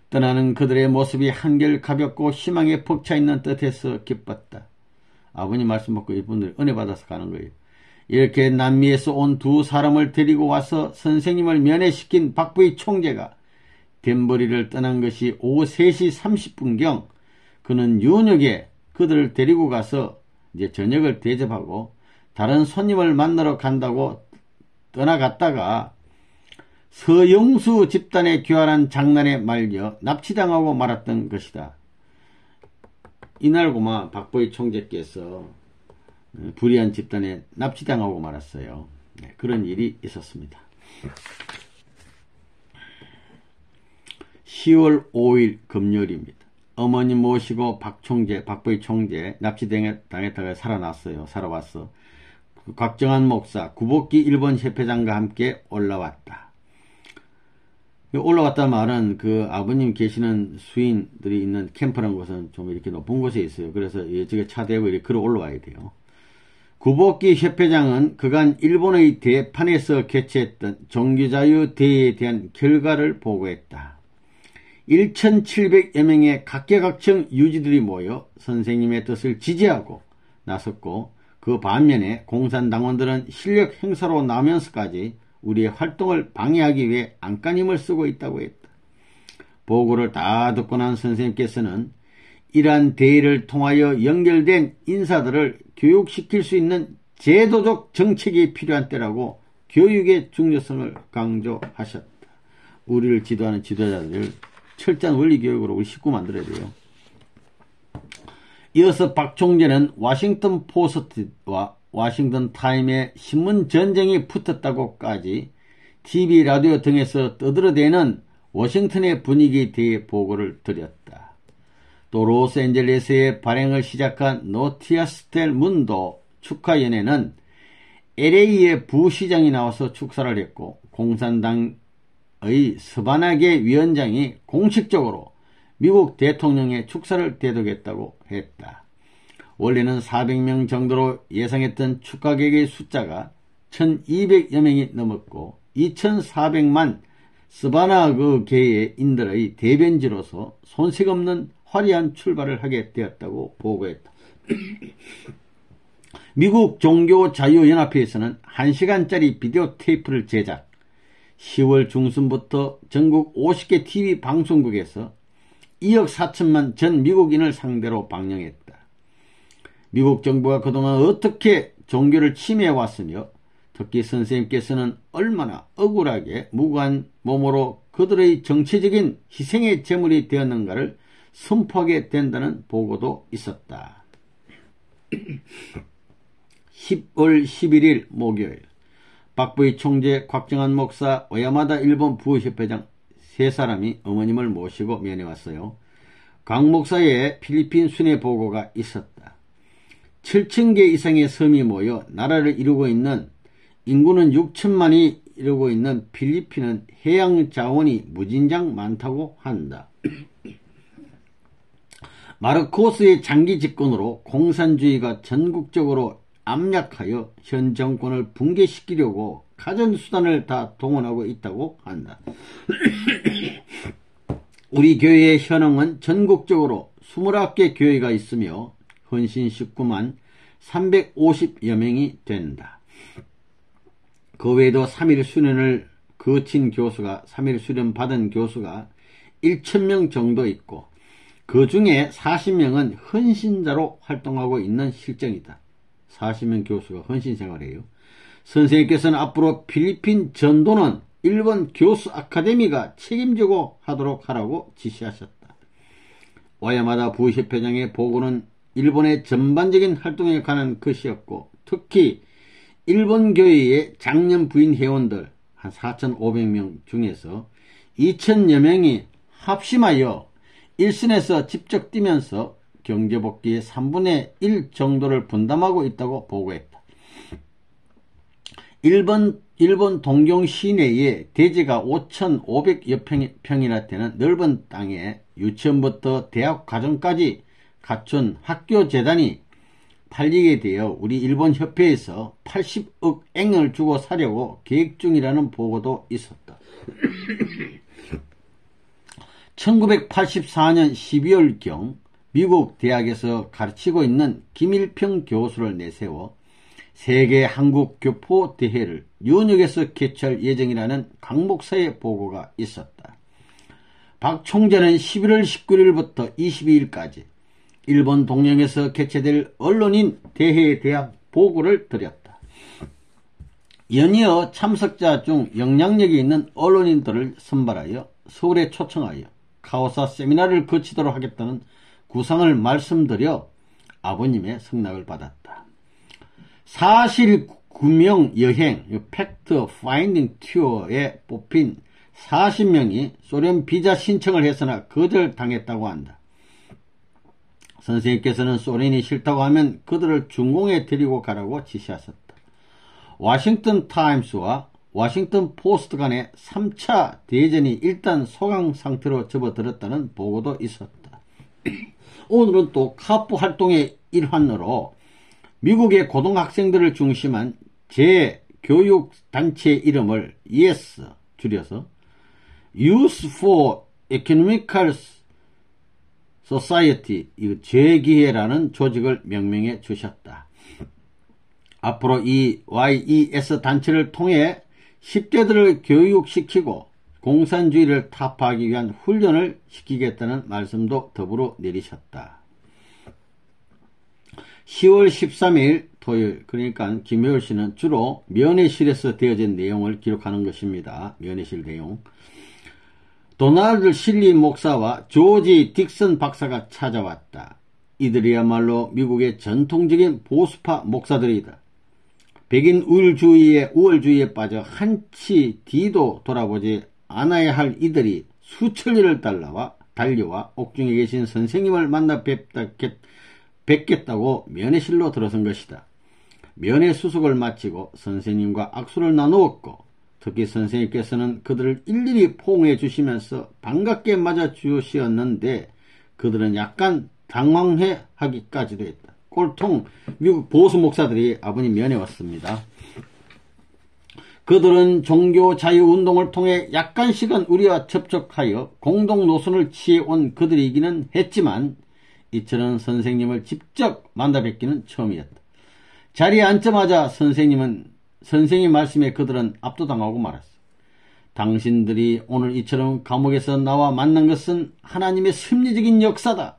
떠나는 그들의 모습이 한결 가볍고 희망에 벅차있는 듯해서 기뻤다. 아버님 말씀 받고 이분들 은혜 받아서 가는 거예요. 이렇게 남미에서 온 두 사람을 데리고 와서 선생님을 면회시킨 박부희 총재가 덴버리를 떠난 것이 오후 3시 30분경 그는 유녁에 그들을 데리고 가서 이제 저녁을 대접하고 다른 손님을 만나러 간다고 떠나갔다가 서영수 집단의 교활한 장난에 말려 납치당하고 말았던 것이다. 11시 30분경에 그는 유녁에 그들을 데리고 가서 다른 손님을 만나러 간다고 떠나갔다가 서영수 집단의 교활한 장난에 말려 납치당하고 말았던 것이다. 11시 30분경에 그는 유녁에 그들을 데리고 가서 다른 손님을 만나러 간다고 떠나갔다가 서영수 집단의 교활한 장난에 말려 납치당하고 말았던 것이다. 이날고만 박보희 총재께서 불의한 집단에 납치당하고 말았어요. 네, 그런 일이 있었습니다. 10월 5일 금요일입니다. 어머니 모시고 박보희 총재 납치당했다가 살아왔어. 곽정한 목사, 구복기 일본 협회장과 함께 올라왔다. 올라왔다 말은 그 아버님 계시는 수인들이 있는 캠프라는 곳은 좀 이렇게 높은 곳에 있어요. 그래서 이쪽에 차 대고 이렇게 걸어 올라와야 돼요. 구복기 협회장은 그간 일본의 대판에서 개최했던 종교자유대회에 대한 결과를 보고했다. 1,700여 명의 각계각층 유지들이 모여 선생님의 뜻을 지지하고 나섰고, 그 반면에 공산당원들은 실력 행사로 나오면서까지 우리의 활동을 방해하기 위해 안간힘을 쓰고 있다고 했다. 보고를 다 듣고 난 선생님께서는 이러한 대의를 통하여 연결된 인사들을 교육시킬 수 있는 제도적 정책이 필요한 때라고 교육의 중요성을 강조하셨다. 우리를 지도하는 지도자들 철저한 원리교육으로 우리 식구 만들어야 돼요. 이어서 박 총재는 워싱턴 포스트와 워싱턴 타임에 신문 전쟁이 붙었다고까지 TV, 라디오 등에서 떠들어대는 워싱턴의 분위기에 대해 보고를 드렸다. 또 로스앤젤레스에 발행을 시작한 노티아스텔 문도 축하연회는 LA의 부시장이 나와서 축사를 했고, 공산당의 스바나게 위원장이 공식적으로 미국 대통령의 축사를 대독했다고 했다. 원래는 400명 정도로 예상했던 축하객의 숫자가 1200여 명이 넘었고, 2400만 스바나 그 계의 인들의 대변지로서 손색 없는 화려한 출발을 하게 되었다고 보고했다. 미국 종교자유연합회에서는 1시간짜리 비디오 테이프를 제작, 10월 중순부터 전국 50개 TV 방송국에서 2억 4천만 전 미국인을 상대로 방영했다. 미국 정부가 그동안 어떻게 종교를 침해해왔으며, 특히 선생님께서는 얼마나 억울하게 무고한 몸으로 그들의 정치적인 희생의 제물이 되었는가를 선포하게 된다는 보고도 있었다. 10월 11일 목요일, 박보희 총재, 곽정한 목사, 오야마다 일본 부협회장 세 사람이 어머님을 모시고 면회왔어요. 강 목사의 필리핀 순회 보고가 있었다. 7,000개 이상의 섬이 모여 나라를 이루고 있는, 인구는 6천만이 이루고 있는 필리핀은 해양 자원이 무진장 많다고 한다. 마르코스의 장기 집권으로 공산주의가 전국적으로 압력하여 현 정권을 붕괴시키려고 가전수단을 다 동원하고 있다고 한다. 우리 교회의 현황은 전국적으로 21개 교회가 있으며 헌신 식구만 350여 명이 된다. 그 외에도 3일 수련을 거친 교수가, 3일 수련 받은 교수가 1,000명 정도 있고, 그 중에 40명은 헌신자로 활동하고 있는 실정이다. 40명 교수가 헌신생활이에요. 선생님께서는 앞으로 필리핀 전도는 일본 교수 아카데미가 책임지고 하도록 하라고 지시하셨다. 오야마다 부협회장의 보고는 일본의 전반적인 활동에 관한 것이었고, 특히 일본 교회의 작년 부인 회원들 한 4,500명 중에서 2,000여 명이 합심하여 일선에서 직접 뛰면서 경제복지의 3분의 1 정도를 분담하고 있다고 보고했다. 일본 동경 시내에 대지가 5,500여 평이나 되는 넓은 땅에 유치원부터 대학 과정까지 갖춘 학교 재단이 팔리게 되어 우리 일본 협회에서 80억 엔을 주고 사려고 계획 중이라는 보고도 있었다. 1984년 12월경 미국 대학에서 가르치고 있는 김일평 교수를 내세워 세계 한국 교포 대회를 뉴욕에서 개최할 예정이라는 강 목사의 보고가 있었다. 박 총재는 11월 19일부터 22일까지 일본 동양에서 개최될 언론인 대회에 대한 보고를 드렸다. 연이어 참석자 중 영향력이 있는 언론인들을 선발하여 서울에 초청하여 카오사 세미나를 거치도록 하겠다는 구상을 말씀드려 아버님의 승낙을 받았다. 사실 구명 여행 팩트 파인딩 투어에 뽑힌 40명이 소련 비자 신청을 했으나 거절당했다고 한다. 선생님께서는 소련이 싫다고 하면 그들을 중공에 데리고 가라고 지시하셨다. 워싱턴 타임스와 워싱턴 포스트 간의 3차 대전이 일단 소강 상태로 접어들었다는 보고도 있었다. 오늘은 또 카프 활동의 일환으로 미국의 고등학생들을 중심한 재교육단체의 이름을 YES 줄여서 Youth for Economical Society 재기회라는 조직을 명명해 주셨다. 앞으로 이 YES 단체를 통해 10대들을 교육시키고 공산주의를 타파하기 위한 훈련을 시키겠다는 말씀도 더불어 내리셨다. 10월 13일 토요일, 그러니까 김효일 씨는 주로 면회실에서 되어진 내용을 기록하는 것입니다. 면회실 내용. 도널드 실리 목사와 조지 딕슨 박사가 찾아왔다. 이들이야말로 미국의 전통적인 보수파 목사들이다. 백인 우월주의에 빠져 한치 뒤도 돌아보지 않아야 할 이들이 수천리를 달려와 옥중에 계신 선생님을 만나 뵙겠다고 면회실로 들어선 것이다. 면회 수속을 마치고 선생님과 악수를 나누었고 특히 선생님께서는 그들을 일일이 포옹해 주시면서 반갑게 맞아 주시었는데 그들은 약간 당황해 하기까지도 했다. 꼴통 미국 보수 목사들이 아버님 면회 왔습니다. 그들은 종교 자유운동을 통해 약간씩은 우리와 접촉하여 공동 노선을 취해온 그들이기는 했지만 이처럼 선생님을 직접 만나 뵙기는 처음이었다. 자리에 앉자마자 선생님 말씀에 그들은 압도당하고 말았어. 당신들이 오늘 이처럼 감옥에서 나와 만난 것은 하나님의 섭리적인 역사다.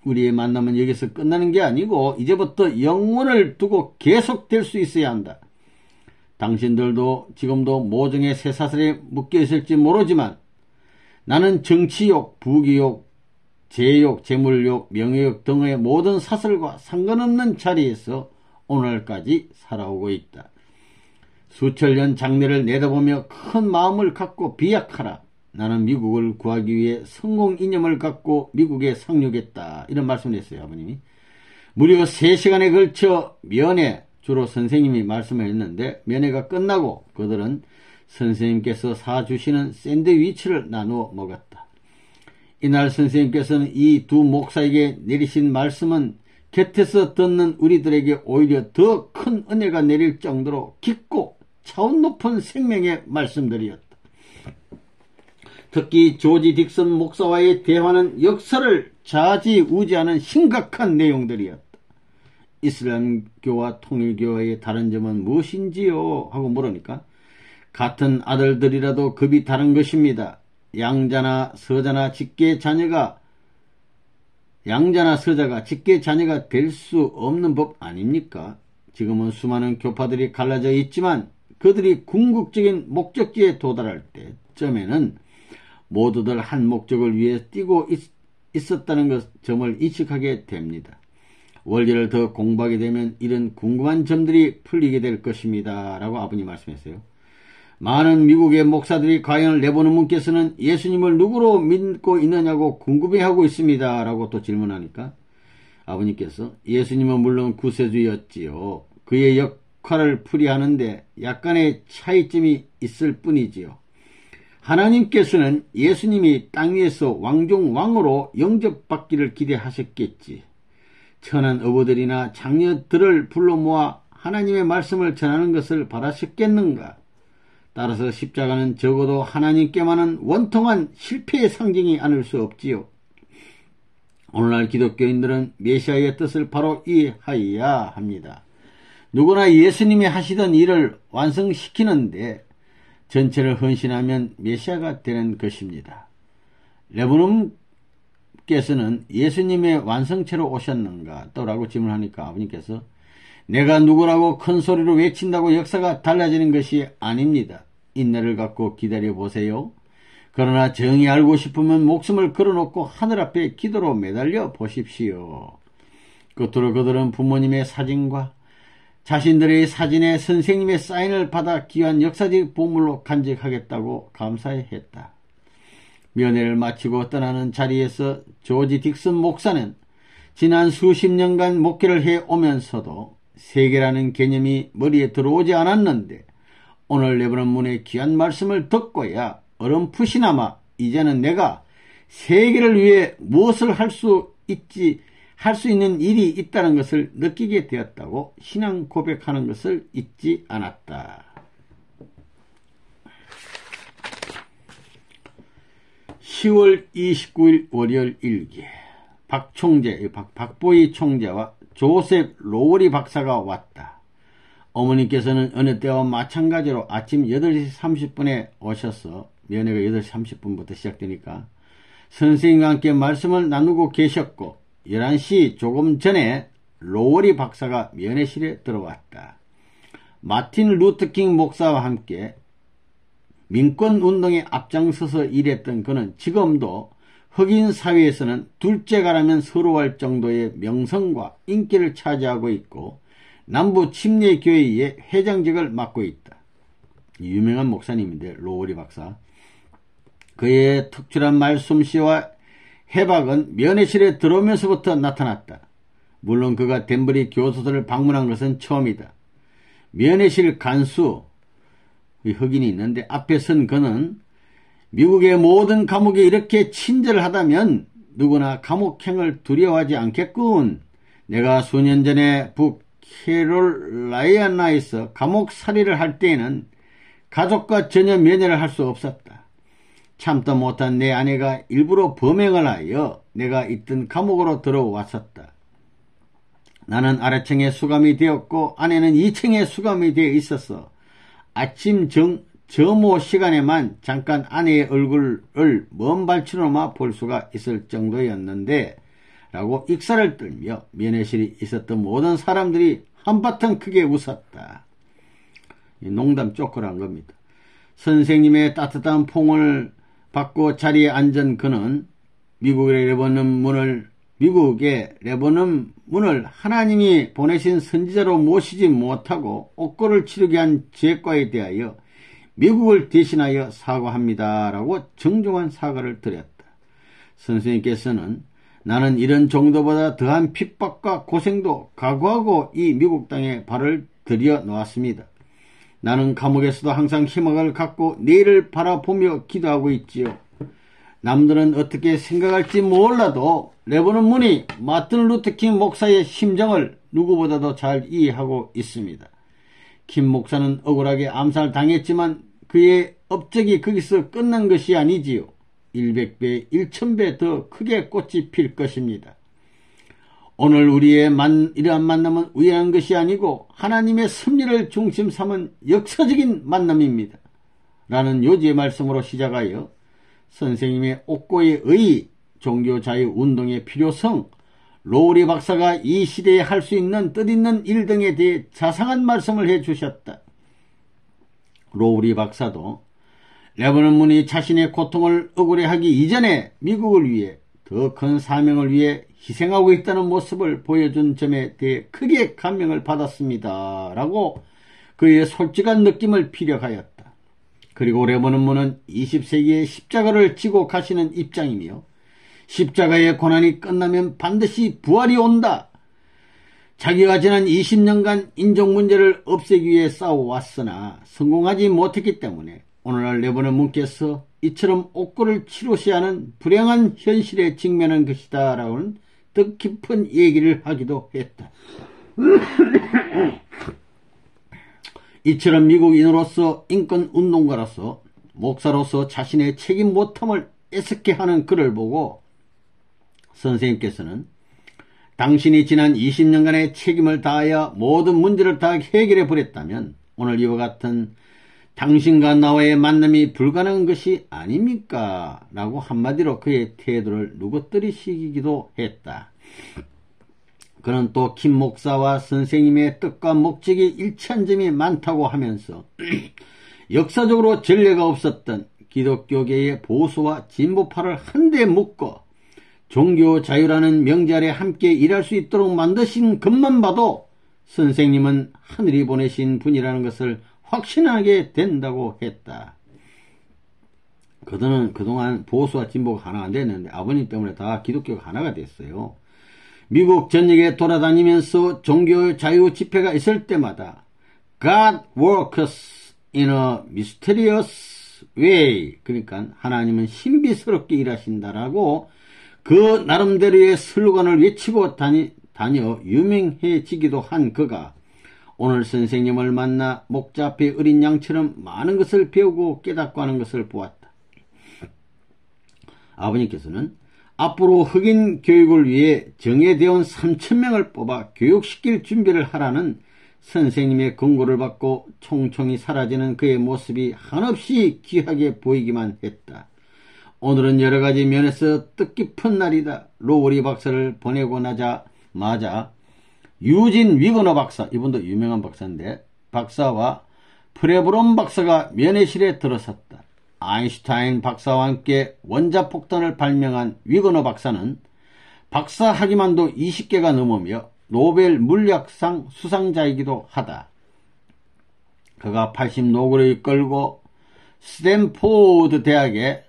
우리의 만남은 여기서 끝나는 게 아니고 이제부터 영원을 두고 계속될 수 있어야 한다. 당신들도 지금도 모종의 쇠사슬에 묶여 있을지 모르지만 나는 정치욕, 부귀욕, 재욕, 재물욕, 명예욕 등의 모든 사슬과 상관없는 자리에서 오늘까지 살아오고 있다. 수천년 장래를 내다보며 큰 마음을 갖고 비약하라. 나는 미국을 구하기 위해 성공 이념을 갖고 미국에 상륙했다. 이런 말씀을 했어요, 아버님이. 무려 3시간에 걸쳐 면회, 주로 선생님이 말씀을 했는데 면회가 끝나고 그들은 선생님께서 사주시는 샌드위치를 나누어 먹었다. 이날 선생님께서는 이 두 목사에게 내리신 말씀은 곁에서 듣는 우리들에게 오히려 더 큰 은혜가 내릴 정도로 깊고 차원 높은 생명의 말씀들이었다. 특히 조지 딕슨 목사와의 대화는 역사를 좌지우지하는 심각한 내용들이었다. 이슬람교와 통일교와의 다른 점은 무엇인지요? 하고 물으니까 같은 아들들이라도 급이 다른 것입니다. 양자나 서자가 직계 자녀가 될 수 없는 법 아닙니까? 지금은 수많은 교파들이 갈라져 있지만 그들이 궁극적인 목적지에 도달할 때쯤에는 모두들 한 목적을 위해 뛰고 있었다는 점을 인식하게 됩니다. 원리를 더 공부하게 되면 이런 궁금한 점들이 풀리게 될 것입니다. 라고 아버님 말씀했어요. 많은 미국의 목사들이 과연 레버넌 문께서는 예수님을 누구로 믿고 있느냐고 궁금해하고 있습니다. 라고 또 질문하니까 아버님께서 예수님은 물론 구세주였지요. 그의 역할을 풀이하는데 약간의 차이점이 있을 뿐이지요. 하나님께서는 예수님이 땅 위에서 왕중왕으로 영접받기를 기대하셨겠지. 천한 어부들이나 장녀들을 불러 모아 하나님의 말씀을 전하는 것을 바라셨겠는가? 따라서 십자가는 적어도 하나님께만은 원통한 실패의 상징이 아닐 수 없지요. 오늘날 기독교인들은 메시아의 뜻을 바로 이해하여야 합니다. 누구나 예수님이 하시던 일을 완성시키는데 전체를 헌신하면 메시아가 되는 것입니다. 레브놈께서는 예수님의 완성체로 오셨는가? 또라고 질문하니까 아버님께서 내가 누구라고 큰 소리로 외친다고 역사가 달라지는 것이 아닙니다. 인내를 갖고 기다려보세요. 그러나 정이 알고 싶으면 목숨을 걸어놓고 하늘 앞에 기도로 매달려 보십시오. 끝으로 그들은 부모님의 사진과 자신들의 사진에 선생님의 사인을 받아 귀한 역사적 보물로 간직하겠다고 감사했다. 면회를 마치고 떠나는 자리에서 조지 딕슨 목사는 지난 수십 년간 목회를 해오면서도 세계라는 개념이 머리에 들어오지 않았는데 오늘 레버넌 문의 귀한 말씀을 듣고야 어렴풋이나마 이제는 내가 세계를 위해 무엇을 할 수 있는 일이 있다는 것을 느끼게 되었다고 신앙 고백하는 것을 잊지 않았다. 10월 29일 월요일 일기. 박보희 총재와 조셉 로우리 박사가 왔다. 어머니께서는 어느 때와 마찬가지로 아침 8시 30분에 오셔서 면회가 8시 30분부터 시작되니까 선생님과 함께 말씀을 나누고 계셨고 11시 조금 전에 로우리 박사가 면회실에 들어왔다. 마틴 루터킹 목사와 함께 민권운동에 앞장서서 일했던 그는 지금도 흑인 사회에서는 둘째가라면 서러워할 정도의 명성과 인기를 차지하고 있고 남부 침례교회의 회장직을 맡고 있다. 유명한 목사님인데 로우리 박사. 그의 특출한 말솜씨와 해박은 면회실에 들어오면서부터 나타났다. 물론 그가 덴버리 교도소를 방문한 것은 처음이다. 면회실 간수 흑인이 있는데 앞에 선 그는 미국의 모든 감옥이 이렇게 친절하다면 누구나 감옥행을 두려워하지 않겠군. 내가 수년 전에 북캐롤라이나에서 감옥살이를 할 때에는 가족과 전혀 면회를 할 수 없었다. 참다 못한 내 아내가 일부러 범행을 하여 내가 있던 감옥으로 들어왔었다. 나는 아래층에 수감이 되었고 아내는 2층에 수감이 되어 있었어. 아침 점호 시간에만 잠깐 아내의 얼굴을 먼 발치로만 볼 수가 있을 정도였는데 라고 익사를 떨며 면회실에 있었던 모든 사람들이 한바탕 크게 웃었다. 농담 쪼크란 겁니다. 선생님의 따뜻한 포옹을 받고 자리에 앉은 그는 미국의 레버넌 문을 하나님이 보내신 선지자로 모시지 못하고 옥고를 치르게 한 죄과에 대하여 미국을 대신하여 사과합니다라고 정중한 사과를 드렸다. 선생님께서는 나는 이런 정도보다 더한 핍박과 고생도 각오하고 이 미국 땅에 발을 들여 놓았습니다. 나는 감옥에서도 항상 희망을 갖고 내일을 바라보며 기도하고 있지요. 남들은 어떻게 생각할지 몰라도 레버넌 문이 마틴 루터킹 목사의 심정을 누구보다도 잘 이해하고 있습니다. 김 목사는 억울하게 암살당했지만 그의 업적이 거기서 끝난 것이 아니지요. 100배, 1000배 더 크게 꽃이 필 것입니다. 오늘 우리의 이러한 만남은 우연한 것이 아니고 하나님의 섭리를 중심 삼은 역사적인 만남입니다. 라는 요지의 말씀으로 시작하여 선생님의 옥고의 의의, 종교자유운동의 필요성, 로우리 박사가 이 시대에 할 수 있는 뜻있는 일 등에 대해 자상한 말씀을 해주셨다. 로우리 박사도 레버넌 문이 자신의 고통을 억울해하기 이전에 미국을 위해 더 큰 사명을 위해 희생하고 있다는 모습을 보여준 점에 대해 크게 감명을 받았습니다. 라고 그의 솔직한 느낌을 피력하였다. 그리고 레버넌 문은 20세기에 십자가를 지고 가시는 입장이며 십자가의 고난이 끝나면 반드시 부활이 온다. 자기가 지난 20년간 인종 문제를 없애기 위해 싸워왔으나 성공하지 못했기 때문에 오늘날 레버넌 문께서 이처럼 옥고를 치르셔야 하는 불행한 현실에 직면한 것이다 라는 뜻깊은 얘기를 하기도 했다. 이처럼 미국인으로서 인권운동가로서 목사로서 자신의 책임 못함을 애석해 하는 그를 보고 선생님께서는 당신이 지난 20년간의 책임을 다하여 모든 문제를 다 해결해 버렸다면 오늘 이와 같은 당신과 나와의 만남이 불가능한 것이 아닙니까? 라고 한마디로 그의 태도를 누구뜨리시기도 했다. 그는 또 김 목사와 선생님의 뜻과 목적이 일치한 점이 많다고 하면서 역사적으로 전례가 없었던 기독교계의 보수와 진보파를 한데 묶어 종교 자유라는 명제 아래 함께 일할 수 있도록 만드신 것만 봐도 선생님은 하늘이 보내신 분이라는 것을 확신하게 된다고 했다. 그동안 보수와 진보가 하나가 안 됐는데 아버님 때문에 다 기독교가 하나가 됐어요. 미국 전역에 돌아다니면서 종교 자유 집회가 있을 때마다 God works in a mysterious way, 그러니까 하나님은 신비스럽게 일하신다라고 그 나름대로의 슬로건을 외치고 다녀 유명해지기도 한 그가 오늘 선생님을 만나 목자 앞에 어린 양처럼 많은 것을 배우고 깨닫고 하는 것을 보았다. 아버님께서는 앞으로 흑인 교육을 위해 정예대원 3,000명을 뽑아 교육시킬 준비를 하라는 선생님의 권고를 받고 총총히 사라지는 그의 모습이 한없이 귀하게 보이기만 했다. 오늘은 여러가지 면에서 뜻깊은 날이다. 로우리 박사를 보내고 나자마자 유진 위거너 박사, 이분도 유명한 박사인데, 박사와 프레브론 박사가 면회실에 들어섰다. 아인슈타인 박사와 함께 원자폭탄을 발명한 위거너 박사는 박사 학위만도 20개가 넘으며 노벨 물리학상 수상자이기도 하다. 그가 80노구를 이끌고 스탠포드 대학의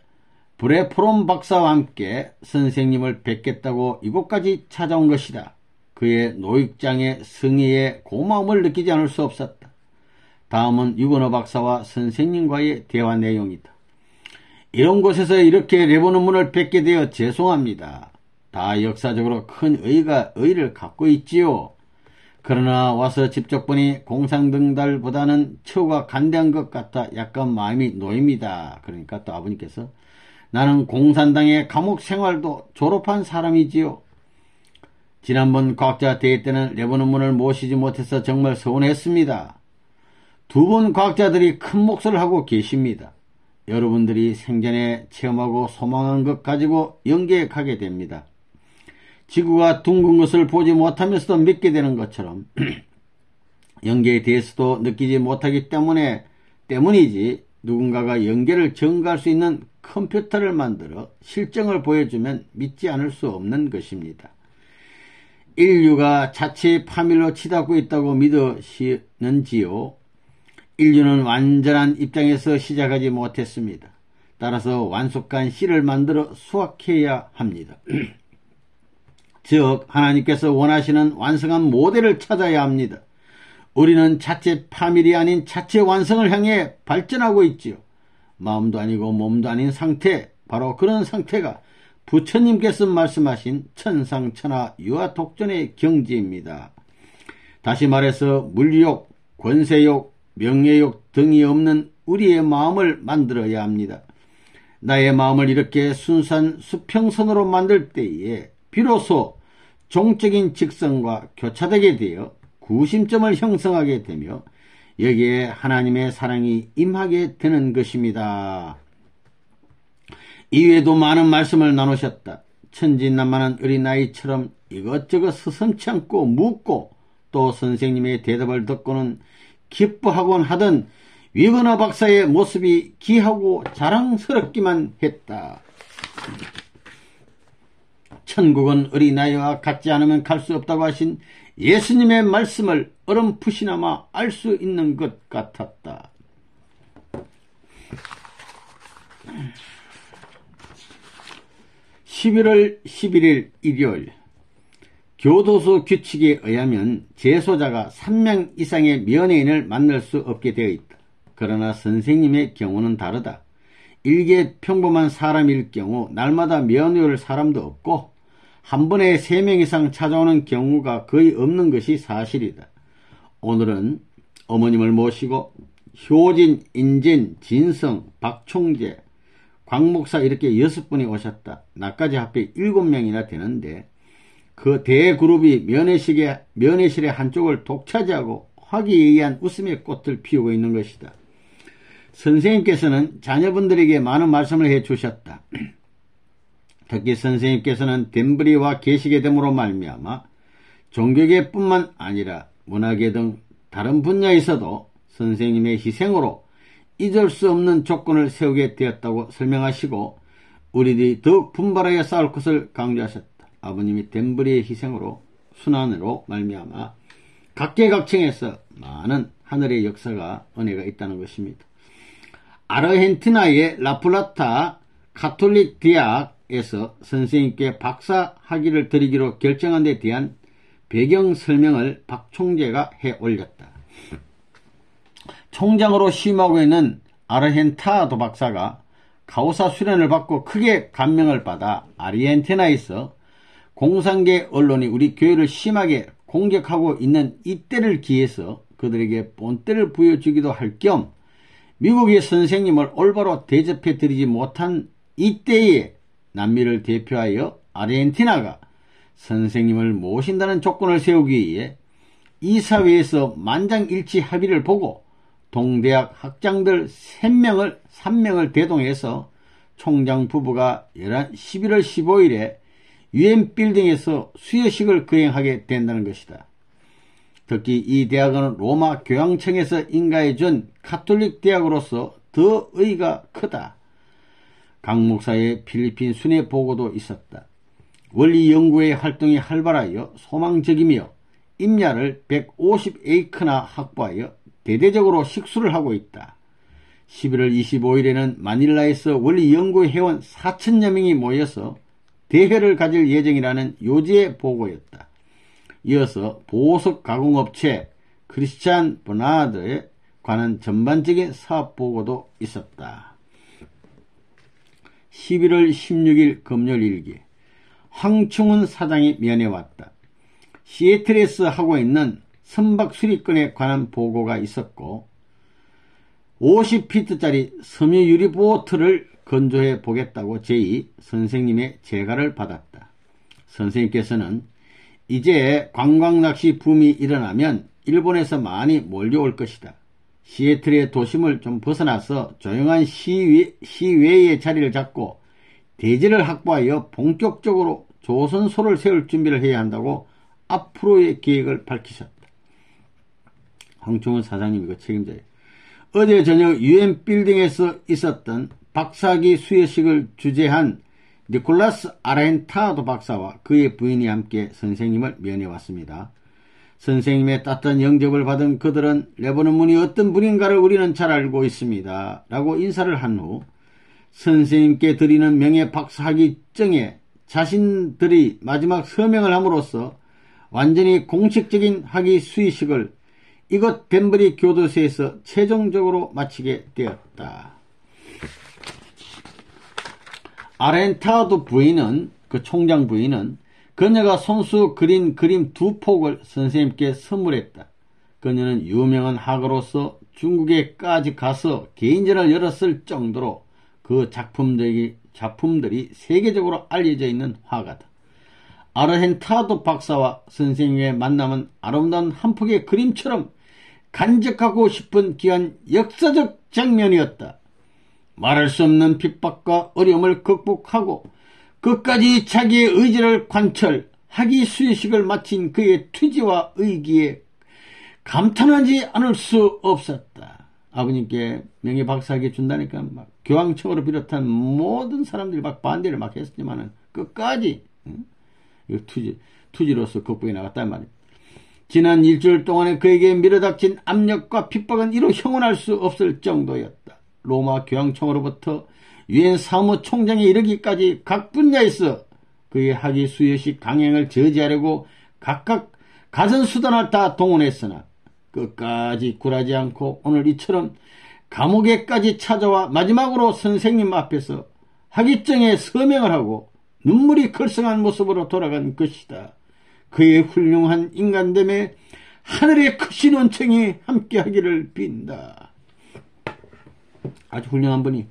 브레프론 박사와 함께 선생님을 뵙겠다고 이곳까지 찾아온 것이다. 그의 노익장의 승리에 고마움을 느끼지 않을 수 없었다. 다음은 위거너 박사와 선생님과의 대화 내용이다. 이런 곳에서 이렇게 레버논문을 뵙게 되어 죄송합니다. 다 역사적으로 큰 의의를 갖고 있지요. 그러나 와서 직접 보니 공상등달보다는 처우가 간대한 것 같아 약간 마음이 놓입니다. 그러니까 또 아버님께서 나는 공산당의 감옥 생활도 졸업한 사람이지요. 지난번 과학자 대회 때는 레버논문을 모시지 못해서 정말 서운했습니다. 두 분 과학자들이 큰 몫을 하고 계십니다. 여러분들이 생전에 체험하고 소망한 것 가지고 연계에 가게 됩니다. 지구가 둥근 것을 보지 못하면서도 믿게 되는 것처럼 연계에 대해서도 느끼지 못하기 때문이지 누군가가 연계를 증가할 수 있는 컴퓨터를 만들어 실정을 보여주면 믿지 않을 수 없는 것입니다. 인류가 자체 파멸로 치닫고 있다고 믿으시는지요? 인류는 완전한 입장에서 시작하지 못했습니다. 따라서 완숙한 씨를 만들어 수확해야 합니다. 즉 하나님께서 원하시는 완성한 모델을 찾아야 합니다. 우리는 자체 파멸이 아닌 자체 완성을 향해 발전하고 있지요. 마음도 아니고 몸도 아닌 상태, 바로 그런 상태가 부처님께서 말씀하신 천상천하 유아독존의 경지입니다. 다시 말해서 물욕, 권세욕, 명예욕 등이 없는 우리의 마음을 만들어야 합니다. 나의 마음을 이렇게 순수한 수평선으로 만들 때에 비로소 종적인 직성과 교차되게 되어 구심점을 형성하게 되며 여기에 하나님의 사랑이 임하게 되는 것입니다. 이외에도 많은 말씀을 나누셨다. 천진난만한 어린아이처럼 이것저것 서슴치 않고 묻고 또 선생님의 대답을 듣고는 기뻐하곤 하던 위거너 박사의 모습이 귀하고 자랑스럽기만 했다. 천국은 어린아이와 같지 않으면 갈 수 없다고 하신 예수님의 말씀을 어렴풋이나마 알 수 있는 것 같았다. 11월 11일 일요일, 교도소 규칙에 의하면 재소자가 3명 이상의 면회인을 만날 수 없게 되어 있다. 그러나 선생님의 경우는 다르다. 일개 평범한 사람일 경우 날마다 면회 올 사람도 없고 한 번에 3명 이상 찾아오는 경우가 거의 없는 것이 사실이다. 오늘은 어머님을 모시고 효진, 인진, 진성, 박총재, 광목사 이렇게 6분이 오셨다. 나까지 합해 7명이나 되는데 그 대그룹이 면회실의 한쪽을 독차지하고 화기애애한 웃음의 꽃을 피우고 있는 것이다. 선생님께서는 자녀분들에게 많은 말씀을 해주셨다. 특히 선생님께서는 덴브리와 계시게 됨으로 말미암아 종교계뿐만 아니라 문화계 등 다른 분야에서도 선생님의 희생으로 잊을 수 없는 조건을 세우게 되었다고 설명하시고 우리들이 더욱 분발하여 싸울 것을 강조하셨다. 아버님이 덴브리의 희생으로 순환으로 말미암아 각계각층에서 많은 하늘의 역사가 은혜가 있다는 것입니다. 아르헨티나의 라플라타 가톨릭 대학에서 선생님께 박사 학위를 드리기로 결정한 데 대한 배경 설명을 박 총재가 해 올렸다. 총장으로 취임하고 있는 아르헨타도 박사가 가우사 수련을 받고 크게 감명을 받아 아르헨티나에서 공산계 언론이 우리 교회를 심하게 공격하고 있는 이때를 기해서 그들에게 본때를 부여주기도 할 겸 미국의 선생님을 올바로 대접해 드리지 못한 이때에 남미를 대표하여 아르헨티나가 선생님을 모신다는 조건을 세우기 위해 이사회에서 만장일치 합의를 보고 동대학 학장들 3명을 대동해서 총장 부부가 11월 15일에 UN 빌딩에서 수여식을 거행하게 된다는 것이다. 특히 이 대학은 로마 교황청에서 인가해준 가톨릭 대학으로서 더 의의가 크다. 강 목사의 필리핀 순회 보고도 있었다. 원리 연구의 활동이 활발하여 소망적이며 임야를 150에이크나 확보하여 대대적으로 식수를 하고 있다. 11월 25일에는 마닐라에서 원리 연구 회원 4천여 명이 모여서 대회를 가질 예정이라는 요지의 보고였다. 이어서 보석 가공업체 크리스찬 버나드에 관한 전반적인 사업 보고도 있었다. 11월 16일 금요일 일기 황충훈 사장이 면회왔다. 시애틀에서 하고 있는 선박 수리건에 관한 보고가 있었고 50피트짜리 섬유 유리 보트를 건조해 보겠다고 제의 선생님의 재가를 받았다. 선생님께서는 이제 관광낚시 붐이 일어나면 일본에서 많이 몰려올 것이다. 시애틀의 도심을 좀 벗어나서 조용한 시외의 자리를 잡고 대지를 확보하여 본격적으로 조선소를 세울 준비를 해야 한다고 앞으로의 계획을 밝히셨다. 황충훈 사장님 이거 책임져요. 어제 저녁 UN 빌딩에서 있었던 박사학위 수여식을 주재한 니콜라스 아르헨타도 박사와 그의 부인이 함께 선생님을 면회왔습니다. 선생님의 따뜻한 영접을 받은 그들은 레버넌 문이 어떤 분인가를 우리는 잘 알고 있습니다. 라고 인사를 한 후 선생님께 드리는 명예 박사학위증에 자신들이 마지막 서명을 함으로써 완전히 공식적인 학위 수의식을 이곳 덴버리 교도소에서 최종적으로 마치게 되었다. 아르헨타도 부인은 그 총장 부인은 그녀가 손수 그린 그림 2폭을 선생님께 선물했다. 그녀는 유명한 학으로서 중국에까지 가서 개인전을 열었을 정도로 그 작품들이 세계적으로 알려져 있는 화가다. 아르헨타도 박사와 선생님의 만남은 아름다운 한 폭의 그림처럼 간직하고 싶은 귀한 역사적 장면이었다. 말할 수 없는 핍박과 어려움을 극복하고 끝까지 자기의 의지를 관철, 학위 수여식을 마친 그의 투지와 의기에 감탄하지 않을 수 없었다. 아버님께 명예 박사학위 준다니까 막 교황청으로 비롯한 모든 사람들이 막 반대를 막 했지만은 끝까지 투지로서 극복해 나갔단 말이야. 지난 일주일 동안에 그에게 밀어닥친 압력과 핍박은 이루 형언할 수 없을 정도였다. 로마 교황청으로부터 유엔 사무총장에 이르기까지 각 분야에서 그의 학위 수여식 강행을 저지하려고 각각 가진 수단을 다 동원했으나 끝까지 굴하지 않고 오늘 이처럼 감옥에까지 찾아와 마지막으로 선생님 앞에서 학위증에 서명을 하고 눈물이 글썽한 모습으로 돌아간 것이다. 그의 훌륭한 인간됨에 하늘의 크신 은총이 함께하기를 빈다. 아주 훌륭한 분이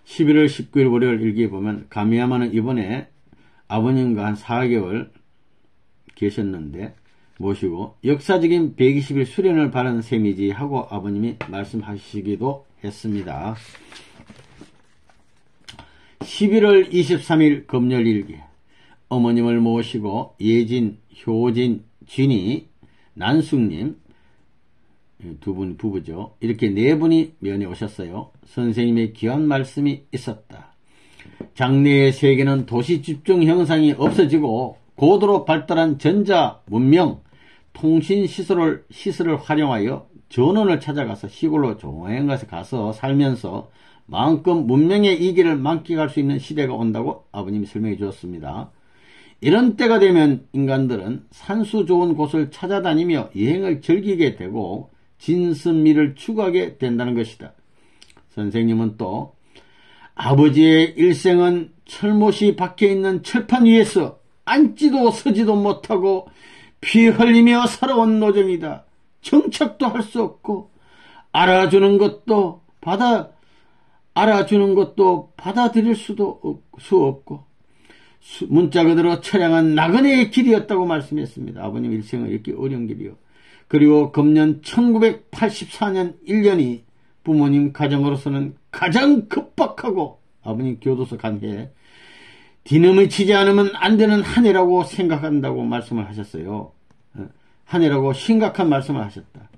11월 19일 월요일 일기에 보면 가미야마는 이번에 아버님과 한 4개월 계셨는데 모시고 역사적인 120일 수련을 바라는 셈이지 하고 아버님이 말씀하시기도 했습니다. 11월 23일 금요일 일기 어머님을 모시고 예진, 효진, 진이, 난숙님, 두 분 부부죠. 이렇게 네 분이 면회 오셨어요. 선생님의 귀한 말씀이 있었다. 장래의 세계는 도시 집중 형상이 없어지고 고도로 발달한 전자 문명, 통신 시설을 활용하여 전원을 찾아가서 시골로 조용한 곳에 가서 살면서 마음껏 문명의 이기를 만끽할 수 있는 시대가 온다고 아버님이 설명해 주었습니다. 이런 때가 되면 인간들은 산수 좋은 곳을 찾아다니며 여행을 즐기게 되고 진선미를 추구하게 된다는 것이다. 선생님은 또 아버지의 일생은 철못이 박혀있는 철판 위에서 앉지도 서지도 못하고 피 흘리며 살아온 노정이다. 정착도 할 수 없고 알아주는 것도 받아들일 수도 없고 문자 그대로 처량한 나그네의 길이었다고 말씀했습니다. 아버님 일생은 이렇게 어려운 길이요. 그리고 금년 1984년 1년이 부모님 가정으로서는 가장 급박하고 아버님 교도소 간 해 디놈을 치지 않으면 안 되는 한 해라고 생각한다고 말씀을 하셨어요. 한 해라고 심각한 말씀을 하셨다.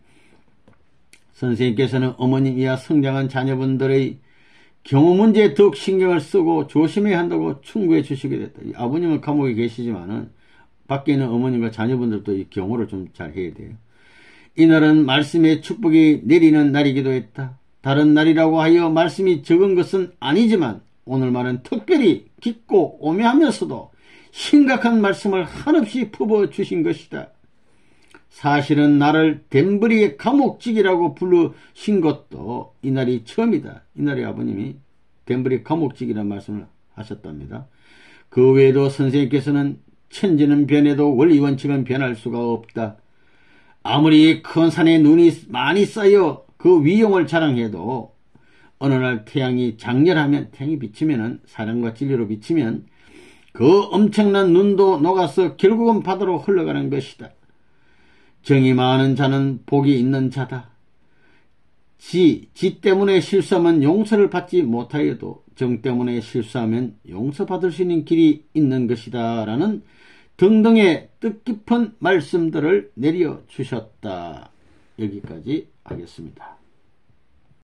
선생님께서는 어머님 이하 성장한 자녀분들의 경우 문제에 더욱 신경을 쓰고 조심해야 한다고 충고해 주시게 됐다. 아버님은 감옥에 계시지만은 밖에 있는 어머님과 자녀분들도 이 경호를 좀 잘 해야 돼요. 이날은 말씀의 축복이 내리는 날이기도 했다. 다른 날이라고 하여 말씀이 적은 것은 아니지만 오늘만은 특별히 깊고 오묘하면서도 심각한 말씀을 한없이 퍼부어주신 것이다. 사실은 나를 덴버리의 감옥직이라고 부르신 것도 이날이 처음이다. 이날에 아버님이 덴버리 감옥직이라는 말씀을 하셨답니다. 그 외에도 선생님께서는 천지는 변해도 원리원칙은 변할 수가 없다. 아무리 큰 산에 눈이 많이 쌓여 그 위용을 자랑해도 어느 날 태양이 장렬하면 태양이 비치면은 사랑과 진리로 비치면 그 엄청난 눈도 녹아서 결국은 바다로 흘러가는 것이다. 정이 많은 자는 복이 있는 자다. 지 때문에 실수하면 용서를 받지 못하여도 정 때문에 실수하면 용서받을 수 있는 길이 있는 것이다. 라는 등등의 뜻깊은 말씀들을 내려주셨다. 여기까지 하겠습니다.